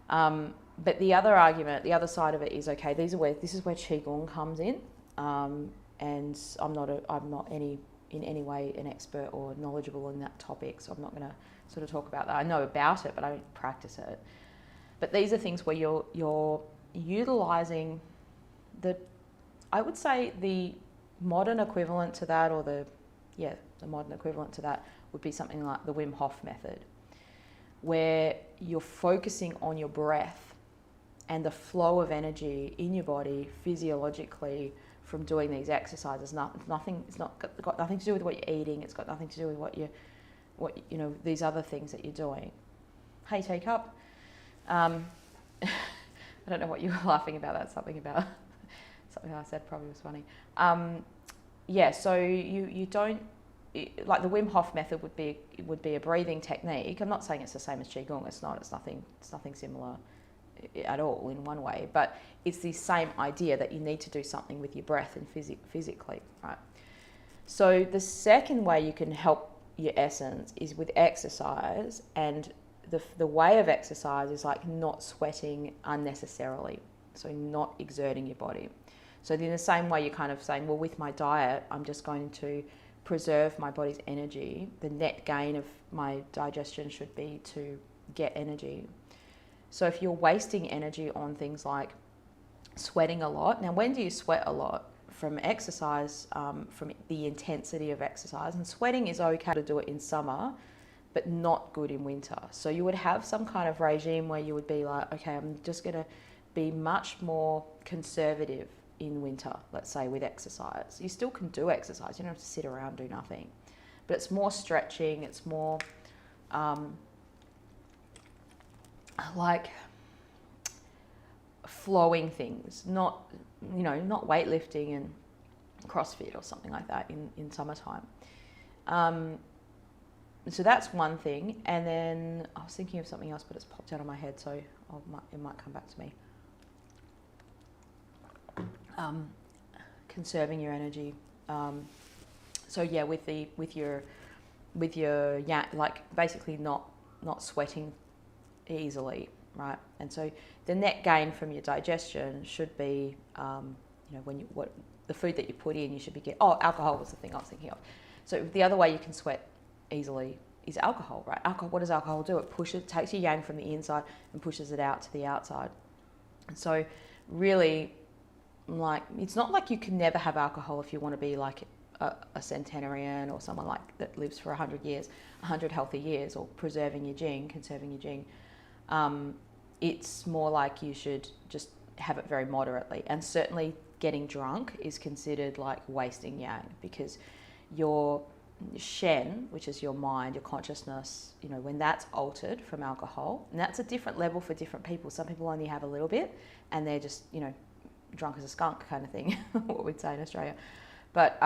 But the other argument, the other side of it is, okay, this is where Qigong comes in. And I'm not in any way an expert or knowledgeable in that topic, so I'm not going to sort of talk about that. I know about it, but I don't practice it. But these are things where you're utilising I would say the modern equivalent to that, or the modern equivalent to that would be something like the Wim Hof method, where you're focusing on your breath and the flow of energy in your body physiologically from doing these exercises. It's got nothing to do with what you're eating. It's got nothing to do with what these other things that you're doing. Hey, teacup. I don't know what you were laughing about. That's something I said probably was funny. So you don't, like the Wim Hof method would be a breathing technique. I'm not saying it's the same as Qigong. It's not. It's nothing similar at all in one way. But it's the same idea that you need to do something with your breath and physically, right? So the second way you can help your essence is with exercise, and the way of exercise is like not sweating unnecessarily, so not exerting your body. So in the same way, you're kind of saying, well, with my diet, I'm just going to preserve my body's energy. The net gain of my digestion should be to get energy. So if you're wasting energy on things like sweating a lot, now when do you sweat a lot? From exercise, from the intensity of exercise. And sweating is okay to do it in summer, but not good in winter. So you would have some kind of regime where you would be like, okay, I'm just going to be much more conservative in winter, let's say, with exercise. You still can do exercise. You don't have to sit around and do nothing. But it's more stretching. It's more like flowing things, not weightlifting and CrossFit or something like that in summertime. So that's one thing. And then I was thinking of something else, but it's popped out of my head, so it might come back to me. Conserving your energy. So yeah, with your like basically not sweating easily, right? And so the net gain from your digestion should be, what the food that you put in, you should be getting. Oh, alcohol was the thing I was thinking of. So the other way you can sweat easily is alcohol, right? Alcohol. What does alcohol do? It takes your yang from the inside and pushes it out to the outside. And so really, like, it's not like you can never have alcohol if you want to be like a centenarian or someone like that lives for 100 years, 100 healthy years, or preserving your Jing, conserving your Jing. It's more like you should just have it very moderately. And certainly getting drunk is considered like wasting yang, because your Shen, which is your mind, your consciousness, when that's altered from alcohol, and that's a different level for different people. Some people only have a little bit and they're just, drunk as a skunk kind of thing, what we'd say in Australia. But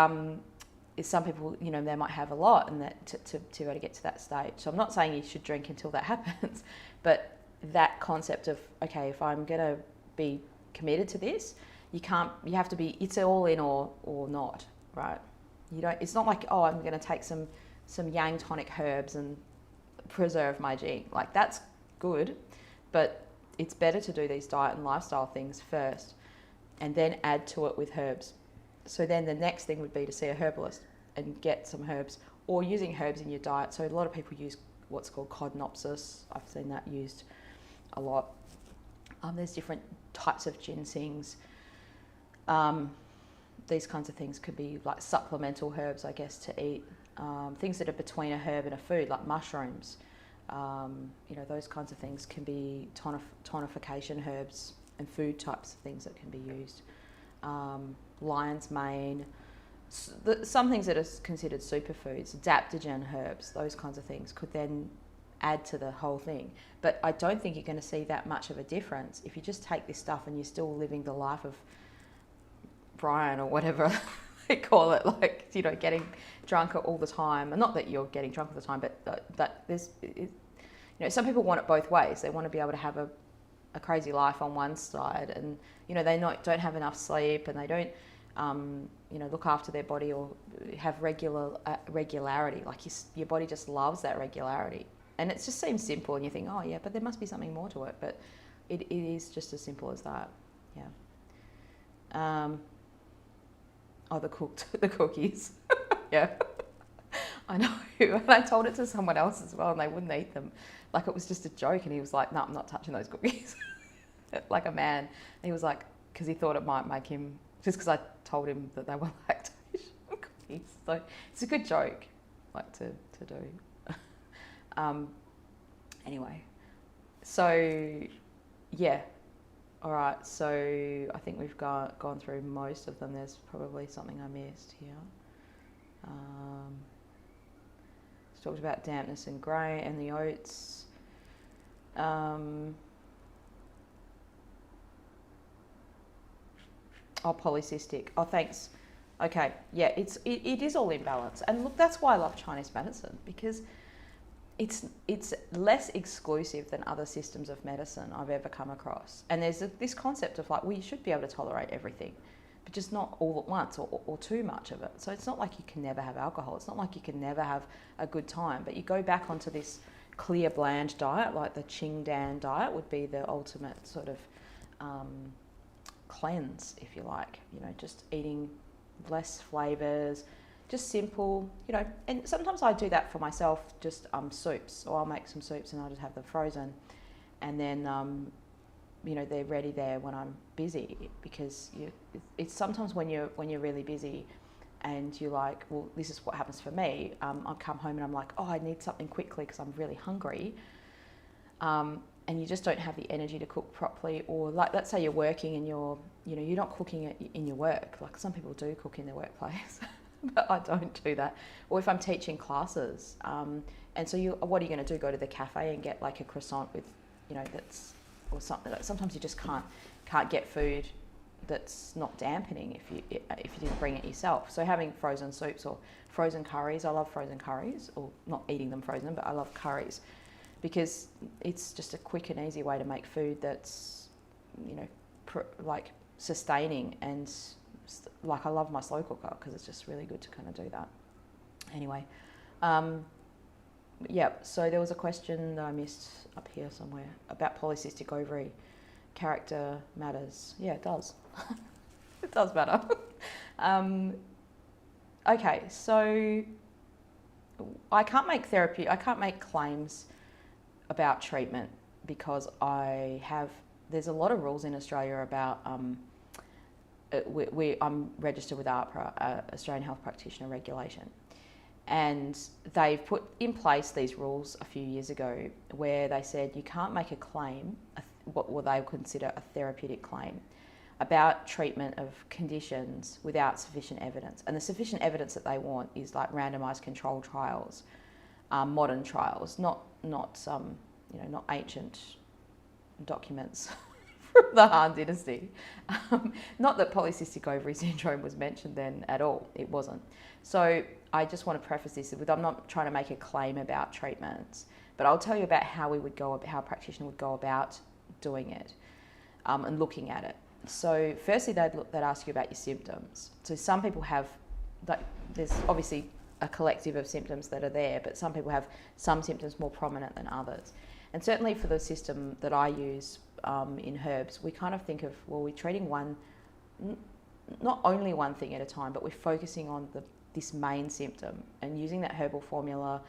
some people, they might have a lot, and that to be able to get to that stage. So I'm not saying you should drink until that happens, but that concept of, okay, if I'm going to be committed to this, you have to be, it's all in or not, right? It's not like, oh, I'm going to take some yang tonic herbs and preserve my Jing. Like, that's good, but it's better to do these diet and lifestyle things first and then add to it with herbs. So then the next thing would be to see a herbalist and get some herbs, or using herbs in your diet. So a lot of people use what's called codnopsis. I've seen that used a lot. There's different types of ginsengs. These kinds of things could be like supplemental herbs, I guess, to eat. Things that are between a herb and a food, like mushrooms. Those kinds of things can be tonification herbs and food types of things that can be used. Lion's mane. Some things that are considered superfoods, adaptogen herbs, those kinds of things could then add to the whole thing. But I don't think you're going to see that much of a difference if you just take this stuff and you're still living the life of Brian or whatever they call it, like, getting drunk all the time. And not that you're getting drunk all the time, but that there's, some people want it both ways. They want to be able to have a crazy life on one side, and they don't have enough sleep, and they don't look after their body or have regularity. Like, your body just loves that regularity, and it just seems simple, and you think, oh yeah, but there must be something more to it. But it is just as simple as that. Yeah. The cookies. Yeah. I know. And I told it to someone else as well, and they wouldn't eat them. Like, it was just a joke, and he was like, no, I'm not touching those cookies. Like a man. And he was like, because he thought it might make him, just because I told him that they were lactation cookies. So it's a good joke, like, to do. Anyway, so yeah. All right, so I think we've gone through most of them. There's probably something I missed here. Talked about dampness and grain and the oats. Polycystic. Oh, thanks. Okay, yeah, it is all in balance. And look, that's why I love Chinese medicine, because it's less exclusive than other systems of medicine I've ever come across. And there's this concept of like, well, you should be able to tolerate everything, but just not all at once or too much of it. So it's not like you can never have alcohol. It's not like you can never have a good time. But you go back onto this clear, bland diet, like the Qingdan diet would be the ultimate sort of cleanse, if you like. Just eating less flavours, just simple, and sometimes I do that for myself, just soups. So I'll make some soups and I'll just have them frozen, and then they're ready there when I'm busy, because it's sometimes when you're really busy and you're like, well, this is what happens for me. I'll come home and I'm like, oh, I need something quickly because I'm really hungry, and you just don't have the energy to cook properly. Or like, let's say you're working and you're not cooking it in your work. Like, some people do cook in their workplace. But I don't do that. Or if I'm teaching classes, and so what are you going to do? Go to the cafe and get like a croissant with, that's, or something. Like, sometimes you just can't get food that's not dampening if you didn't bring it yourself. So having frozen soups or frozen curries, I love frozen curries, or not eating them frozen, but I love curries, because it's just a quick and easy way to make food that's, like sustaining. And like, I love my slow cooker because it's just really good to kind of do that. Anyway, so there was a question that I missed up here somewhere about polycystic ovary. Character matters. Yeah, it does. It does matter. Okay, so I can't make claims about treatment, because there's a lot of rules in Australia about I'm registered with AHPRA, Australian Health Practitioner Regulation, and they've put in place these rules a few years ago where they said you can't make a claim, what they consider a therapeutic claim, about treatment of conditions without sufficient evidence. And the sufficient evidence that they want is like randomised controlled trials, modern trials, not ancient documents from the Han Dynasty. Not that polycystic ovary syndrome was mentioned then at all. It wasn't. So I just want to preface this with, I'm not trying to make a claim about treatments, but I'll tell you about how a practitioner would go about doing it, and looking at it. So firstly, they'd ask you about your symptoms. So some people have, there's obviously a collective of symptoms that are there, but some people have some symptoms more prominent than others. And certainly for the system that I use in herbs, we kind of think of, well, we're treating not only one thing at a time, but we're focusing on this main symptom and using that herbal formula,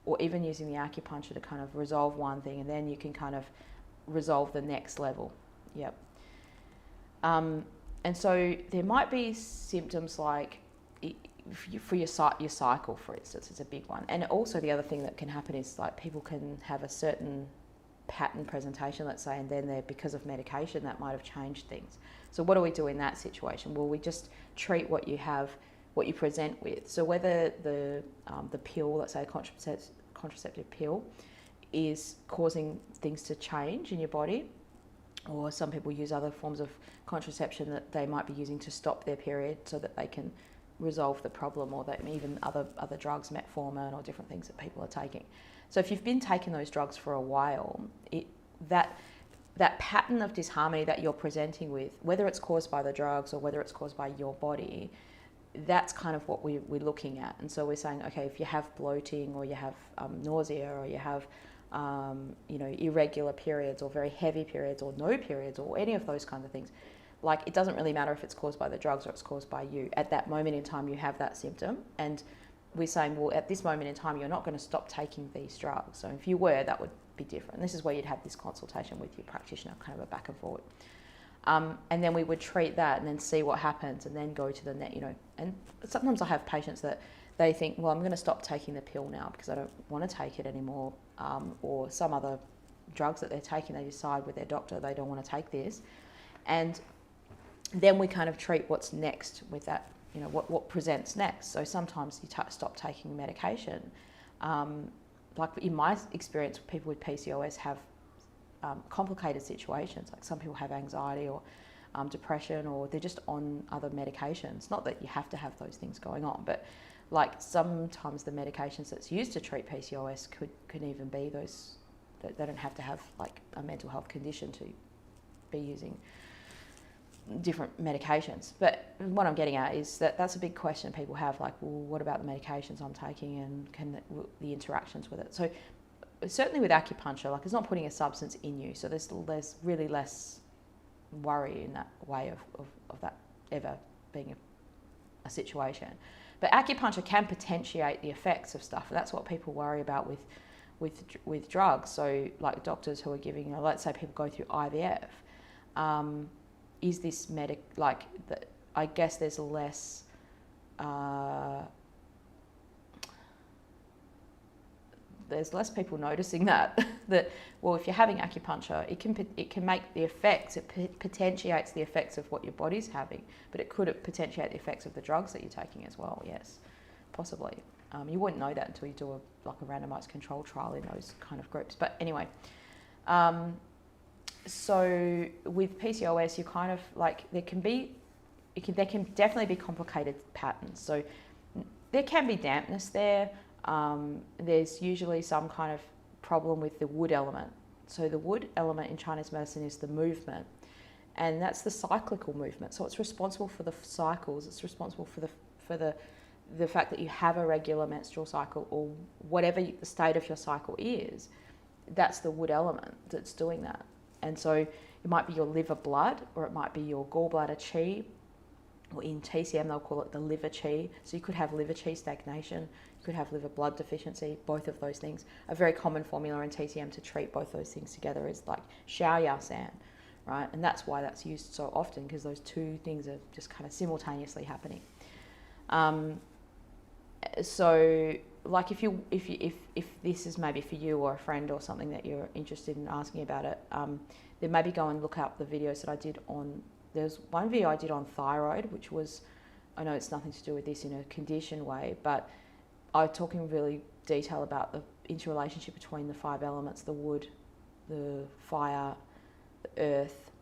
or even using the acupuncture to kind of resolve one thing, and then you can kind of resolve the next level. Yep. And so there might be symptoms like for your cycle, for instance, is a big one. And also the other thing that can happen is like people can have a certain pattern presentation, let's say, and then because of medication that might have changed things. So what do we do in that situation? Well, we just treat what you have, what you present with. So whether the pill, let's say a contraceptive pill, is causing things to change in your body, or some people use other forms of contraception that they might be using to stop their period so that they can resolve the problem, or that even other drugs, metformin, or different things that people are taking. So if you've been taking those drugs for a while, that pattern of disharmony that you're presenting with, whether it's caused by the drugs or whether it's caused by your body, that's kind of what we're looking at. And so we're saying, okay, if you have bloating, or you have nausea, or you have irregular periods, or very heavy periods, or no periods, or any of those kinds of things, like, it doesn't really matter if it's caused by the drugs or it's caused by you. At that moment in time, you have that symptom, and we're saying, well, at this moment in time, you're not going to stop taking these drugs. So if you were, that would be different. This is where you'd have this consultation with your practitioner, kind of a back and forward. And then we would treat that and then see what happens, and then go to the net, and sometimes I have patients that they think, well, I'm going to stop taking the pill now because I don't want to take it anymore, or some other drugs that they're taking, they decide with their doctor they don't want to take this. And then we kind of treat what's next with that, what presents next. So sometimes you stop taking medication. Like in my experience, people with PCOS have complicated situations. Like some people have anxiety or depression, or they're just on other medications. Not that you have to have those things going on, but like sometimes the medications that's used to treat PCOS could even be those, that they don't have to have like a mental health condition to be using different medications. But what I'm getting at is that's a big question people have, like, well, what about the medications I'm taking, and can the interactions with it? So certainly with acupuncture, like, it's not putting a substance in you, so there's really less worry in that way of that ever being a situation. But acupuncture can potentiate the effects of stuff, and that's what people worry about with drugs. So like doctors who are giving, let's say people go through IVF, is this I guess there's less people noticing that well, if you're having acupuncture, it can make the effects, it potentiates the effects of what your body's having, but it could potentiate the effects of the drugs that you're taking as well. Yes, possibly. You wouldn't know that until you do a randomized control trial in those kind of groups. But anyway, so with PCOS, you kind of like, there can definitely be complicated patterns. So there can be dampness there. There's usually some kind of problem with the wood element. So the wood element in Chinese medicine is the movement, and that's the cyclical movement. So it's responsible for the cycles. It's responsible for the fact that you have a regular menstrual cycle, or whatever the state of your cycle is. That's the wood element that's doing that. And so it might be your liver blood, or it might be your gallbladder qi, or in TCM they'll call it the liver qi. So you could have liver qi stagnation, you could have liver blood deficiency. Both of those things. A very common formula in TCM to treat both those things together is like Xiao San, right? And that's why that's used so often, because those two things are just kind of simultaneously happening. So like if this is maybe for you or a friend or something that you're interested in asking about it, then maybe go and look up the videos that I did on. There's one video I did on thyroid, which was, I know it's nothing to do with this in a condition way, but I talk in really detail about the interrelationship between the 5 elements: the wood, the fire, the earth,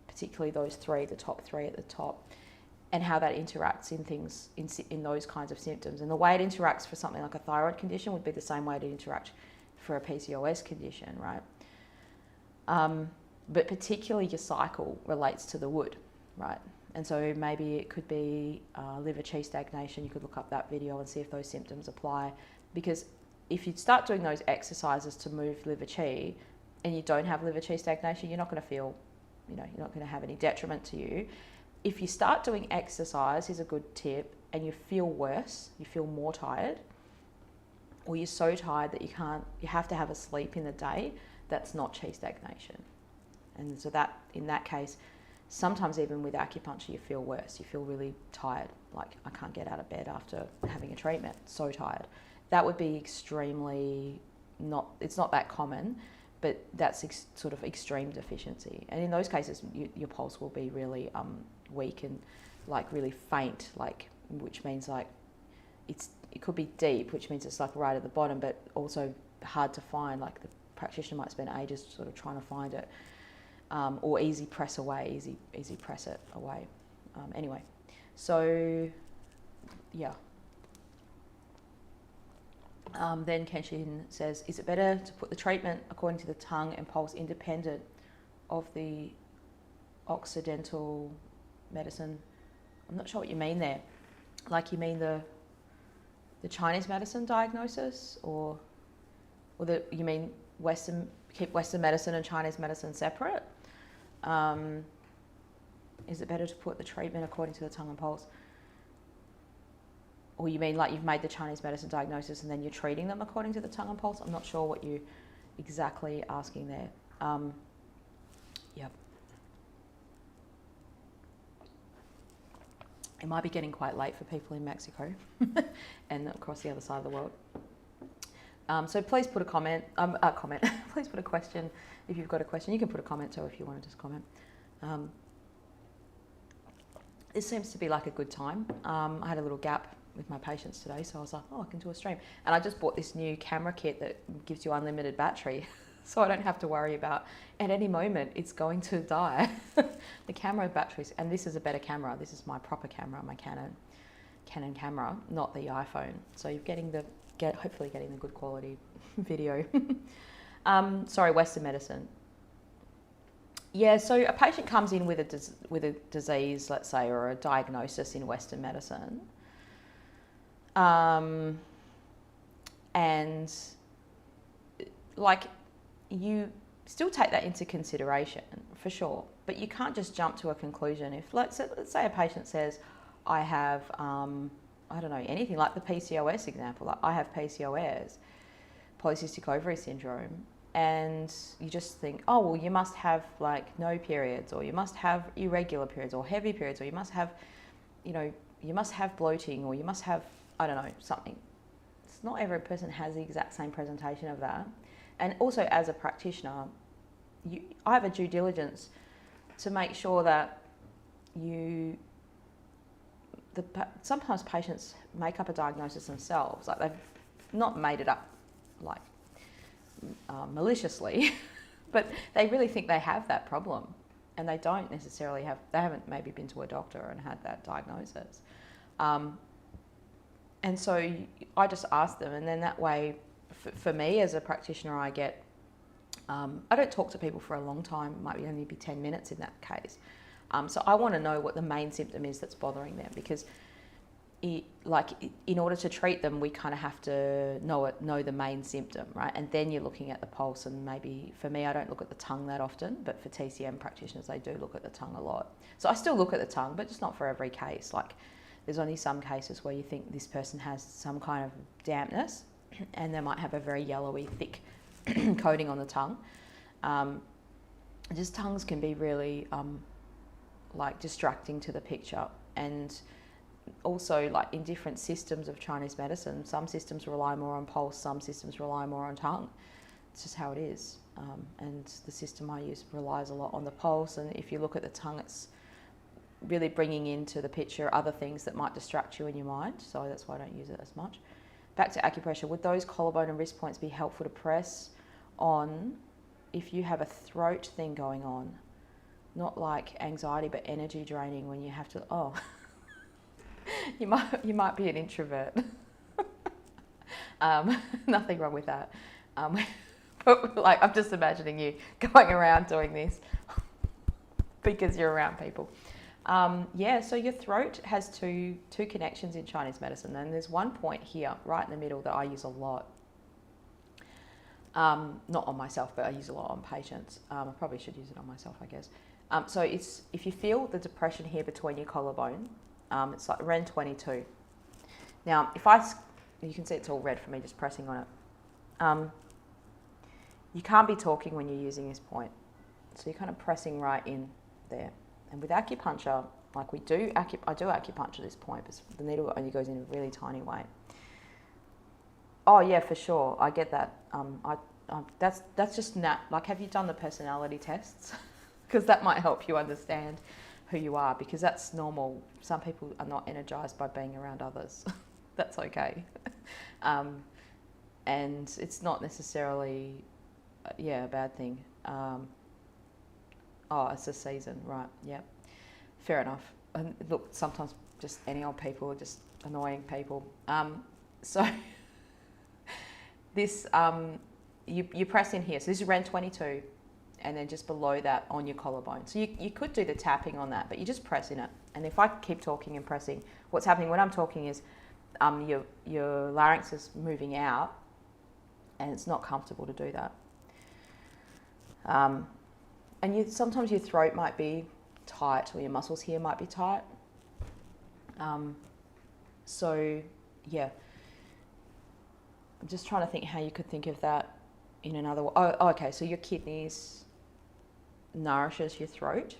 particularly those 3, the top 3 at the top, and how that interacts in things, in those kinds of symptoms. And the way it interacts for something like a thyroid condition would be the same way it interact for a PCOS condition, right? But particularly your cycle relates to the wood, right? And so maybe it could be liver qi stagnation. You could look up that video and see if those symptoms apply. Because if you start doing those exercises to move liver qi and you don't have liver qi stagnation, you're not going to feel, you're not going to have any detriment to you. If you start doing exercise, here's a good tip, and you feel worse, you feel more tired, or you're so tired that you have to have a sleep in the day, that's not qi stagnation. And so that, in that case, sometimes even with acupuncture, you feel worse. You feel really tired, like I can't get out of bed after having a treatment, so tired. That would be extremely it's not that common, but that's sort of extreme deficiency. And in those cases, your pulse will be really weak and like really faint, like, which means like it could be deep, which means it's like right at the bottom, but also hard to find. Like the practitioner might spend ages sort of trying to find it, or easy press away, easy press it away. Anyway, so yeah. Then Kenshin says, is it better to put the treatment according to the tongue and pulse independent of the Occidental medicine? I'm not sure what you mean there. Like you mean the Chinese medicine diagnosis, or you mean keep Western medicine and Chinese medicine separate? Is it better to put the treatment according to the tongue and pulse? Or you mean like you've made the Chinese medicine diagnosis and then you're treating them according to the tongue and pulse? I'm not sure what you're exactly asking there. Yep. It might be getting quite late for people in Mexico and across the other side of the world. So please put a comment. Please put a question if you've got a question. You can put a comment too if you want to just comment. This seems to be like a good time. I had a little gap with my patients today, so I was like, oh, I can do a stream. And I just bought this new camera kit that gives you unlimited battery, so I don't have to worry about at any moment it's going to die. The camera batteries, and this is a better camera. This is my proper camera, my Canon camera, not the iPhone. So you're hopefully getting the good quality video. Sorry, Western medicine. Yeah, so a patient comes in with a disease, let's say, or a diagnosis in Western medicine. And like you still take that into consideration for sure, but you can't just jump to a conclusion. If let's say a patient says, I have, I don't know, anything like the PCOS example, like I have PCOS, polycystic ovary syndrome, and you just think, oh, well, you must have like no periods, or you must have irregular periods or heavy periods, or you must have, you must have bloating, or you must have, I don't know, something. It's not every person has the exact same presentation of that. And also as a practitioner, I have a due diligence to make sure that sometimes patients make up a diagnosis themselves, like they've not made it up like maliciously, but they really think they have that problem, and they don't necessarily they haven't maybe been to a doctor and had that diagnosis. And so I just ask them, and then that way, for me as a practitioner, I get, I don't talk to people for a long time, it might only be 10 minutes in that case. So I want to know what the main symptom is that's bothering them, because in order to treat them, we kind of have to know the main symptom, right? And then you're looking at the pulse, and maybe for me, I don't look at the tongue that often, but for TCM practitioners, they do look at the tongue a lot. So I still look at the tongue, but just not for every case. Like there's only some cases where you think this person has some kind of dampness, and they might have a very yellowy, thick coating on the tongue. Just tongues can be really like distracting to the picture, and also like in different systems of Chinese medicine, some systems rely more on pulse, some systems rely more on tongue. It's just how it is. And the system I use relies a lot on the pulse, and if you look at the tongue, it's really bringing into the picture other things that might distract you in your mind, so that's why I don't use it as much. Back to acupressure, would those collarbone and wrist points be helpful to press on if you have a throat thing going on? Not like anxiety, but energy draining when you have to, you might be an introvert. Nothing wrong with that. But like, I'm just imagining you going around doing this because you're around people. Yeah, so your throat has two connections in Chinese medicine, and there's one point here, right in the middle, that I use a lot. Not on myself, but I use a lot on patients. I probably should use it on myself, I guess. So it's, if you feel the depression here between your collarbone, it's like Ren 22. Now, you can see it's all red for me just pressing on it. You can't be talking when you're using this point. So you're kind of pressing right in there. And with acupuncture, like I do acupuncture this point, but the needle only goes in a really tiny way. Oh yeah, for sure, I get that. That's just like, have you done the personality tests? Because that might help you understand who you are, because that's normal. Some people are not energized by being around others. That's okay. And it's not necessarily, a bad thing. It's a season, right? Yeah, fair enough. And look, sometimes just any old people are just annoying people. So this, you press in here. So this is Ren 22, and then just below that on your collarbone. So you could do the tapping on that, but you just press in it. And if I keep talking and pressing, what's happening when I'm talking is your larynx is moving out, and it's not comfortable to do that. And sometimes your throat might be tight, or your muscles here might be tight. So yeah, I'm just trying to think how you could think of that in another way. Oh, okay, so your kidneys nourishes your throat,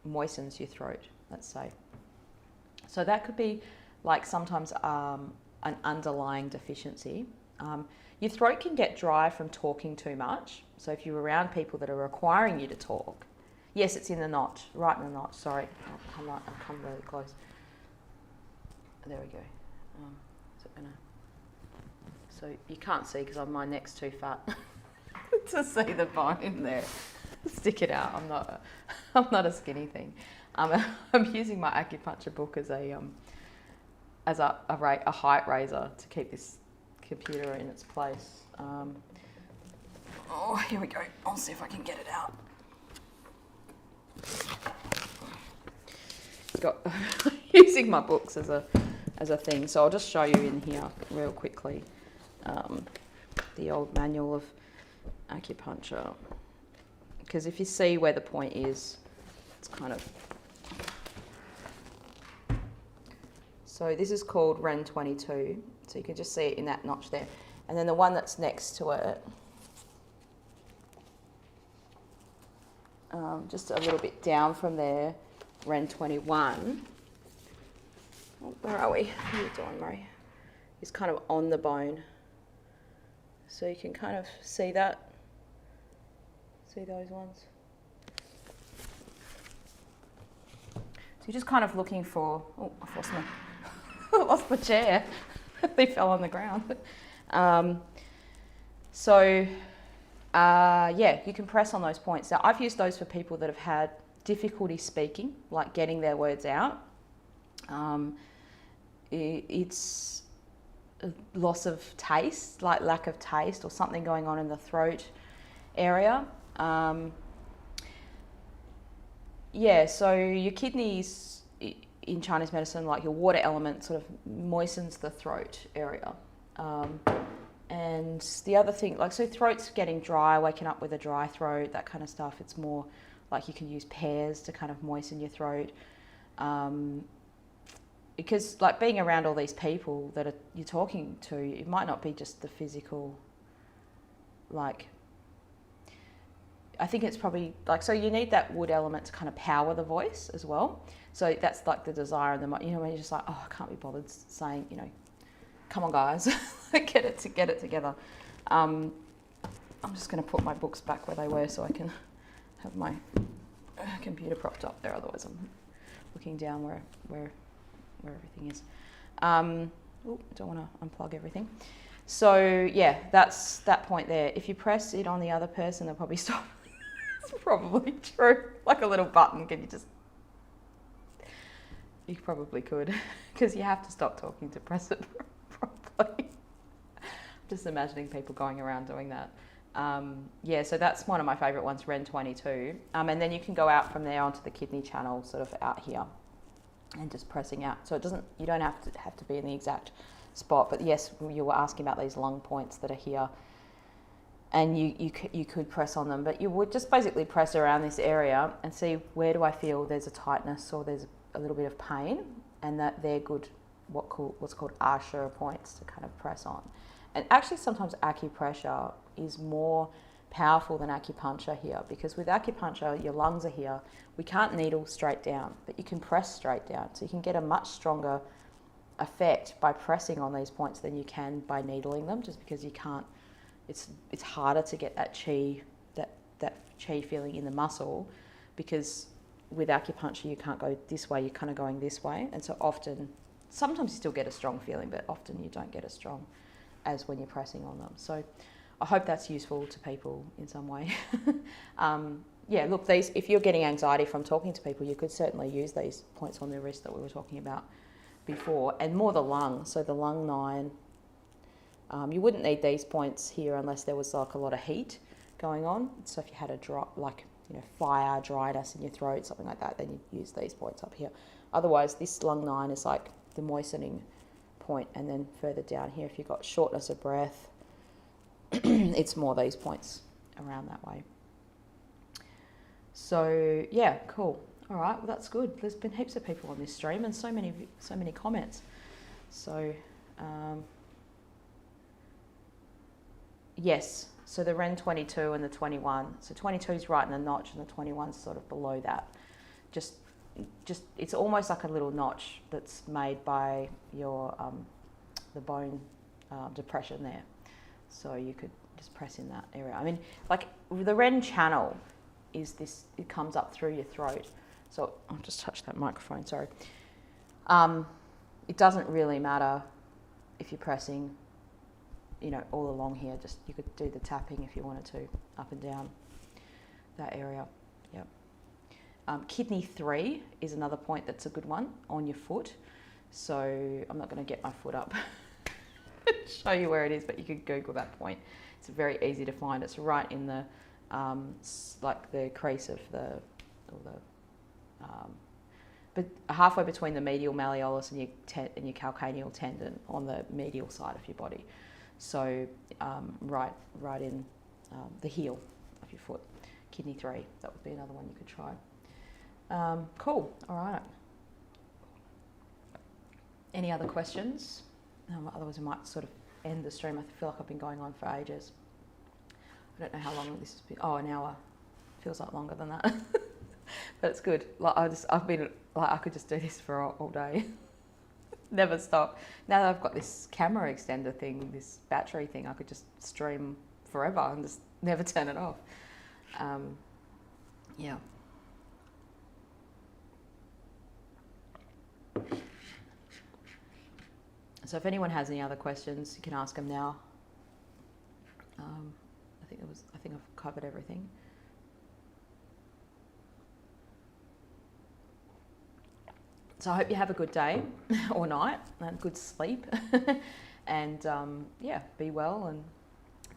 moistens your throat, let's say. So that could be like sometimes an underlying deficiency. Your throat can get dry from talking too much. So if you're around people that are requiring you to talk, yes, it's in the notch, right in the notch. Sorry, I'll come really close. There we go. So you can't see because my neck's too fat to see the bone there. Stick it out. I'm not a skinny thing. I'm using my acupuncture book as a height razor to keep this computer in its place. Here we go. I'll see if I can get it out. Using my books as a thing, so I'll just show you in here real quickly. The old manual of acupuncture, because if you see where the point is, it's kind of, so this is called Ren 22, so you can just see it in that notch there, and then the one that's next to it, just a little bit down from there, Ren 21. Where are we? What are you doing, Murray? It's kind of on the bone. So you can kind of see that. See those ones? So you're just kind of looking for, I lost my chair. They fell on the ground. You can press on those points. Now, I've used those for people that have had difficulty speaking, like getting their words out. It's a loss of taste, like lack of taste or something going on in the throat area. So your kidneys in Chinese medicine, like your water element, sort of moistens the throat area. And the other thing, like, so throat's getting dry, waking up with a dry throat, that kind of stuff. It's more like you can use pears to kind of moisten your throat. Because like being around all these people that you're talking to, it might not be just the physical, like, I think it's probably like, so you need that wood element to kind of power the voice as well. So that's like the desire and the, when you're just like, oh, I can't be bothered saying, come on guys, get it together. I'm just going to put my books back where they were so I can have my computer propped up there. Otherwise I'm looking down where everything is. Don't want to unplug everything. So yeah, that's that point there. If you press it on the other person, they'll probably stop. It's probably true. Like a little button, you probably could, because you have to stop talking to press it properly. Just imagining people going around doing that. So that's one of my favourite ones, Ren 22. And then you can go out from there onto the kidney channel, sort of out here. and just pressing out. So you don't have to be in the exact spot. But yes, you were asking about these lung points that are here, and you could press on them, but you would just basically press around this area and see, where do I feel there's a tightness or there's a little bit of pain, and that they're good, what's called AHPRA points to kind of press on. And actually sometimes acupressure is more powerful than acupuncture here, because with acupuncture your lungs are here, we can't needle straight down, but you can press straight down, so you can get a much stronger effect by pressing on these points than you can by needling them, just because you can't, it's harder to get that chi, that chi feeling in the muscle, because with acupuncture you can't go this way, you're kind of going this way, and so sometimes you still get a strong feeling, but often you don't get as strong as when you're pressing on them. So I hope that's useful to people in some way. Yeah, look, if you're getting anxiety from talking to people, you could certainly use these points on the wrist that we were talking about before, and more the lung. So the lung 9, you wouldn't need these points here unless there was like a lot of heat going on. So if you had a fire, dryness in your throat, something like that, then you'd use these points up here. Otherwise, this lung 9 is like the moistening point, and then further down here, if you've got shortness of breath, it's more these points around that way. So yeah, cool. All right, well that's good. There's been heaps of people on this stream and so many comments. So yes, so the Ren 22 and the 21. So 22 is right in the notch, and the 21 is sort of below that. Just it's almost like a little notch that's made by your the bone depression there. So you could just press in that area. I mean, like the Ren channel is this, it comes up through your throat. So I'll just touch that microphone, sorry. It doesn't really matter if you're pressing, all along here. Just, you could do the tapping if you wanted to, up and down that area. Yep. Kidney 3 is another point that's a good one on your foot. So I'm not going to get my foot up show you where it is, but you could Google that point. It's very easy to find. It's right in the like the crease of but halfway between the medial malleolus and your calcaneal tendon on the medial side of your body. So right in the heel of your foot. Kidney 3, that would be another one you could try. Cool. All right. Any other questions? Otherwise, I might sort of end the stream. I feel like I've been going on for ages. I don't know how long this has been. Oh, an hour. Feels like longer than that. But it's good. Like I could just do this for all day. Never stop. Now that I've got this camera extender thing, this battery thing, I could just stream forever and just never turn it off. Yeah. So if anyone has any other questions, you can ask them now. I think I've covered everything. So I hope you have a good day or night and good sleep. And yeah, be well and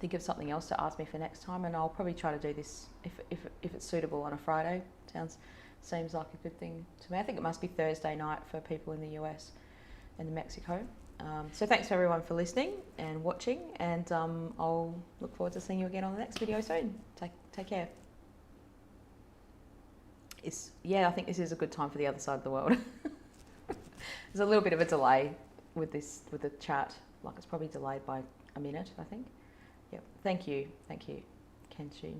think of something else to ask me for next time. And I'll probably try to do this if it's suitable on a Friday. Seems like a good thing to me. I think it must be Thursday night for people in the US and in Mexico. So thanks everyone for listening and watching, and I'll look forward to seeing you again on the next video soon. Take care. I think this is a good time for the other side of the world. There's a little bit of a delay with the chat. Like it's probably delayed by a minute, I think. Yep. Thank you, Kenshin.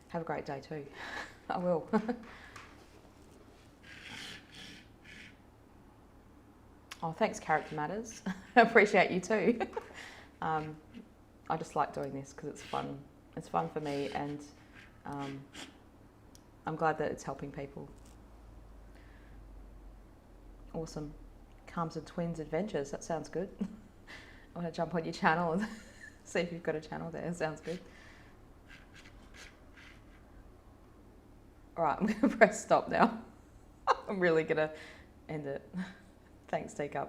Have a great day too. I will. Oh, thanks, Character Matters. I appreciate you too. I just like doing this because it's fun. It's fun for me, and I'm glad that it's helping people. Awesome. Calms and Twins Adventures. That sounds good. I want to jump on your channel and see if you've got a channel there. Sounds good. All right, I'm going to press stop now. I'm really going to end it. Thanks, Teacup.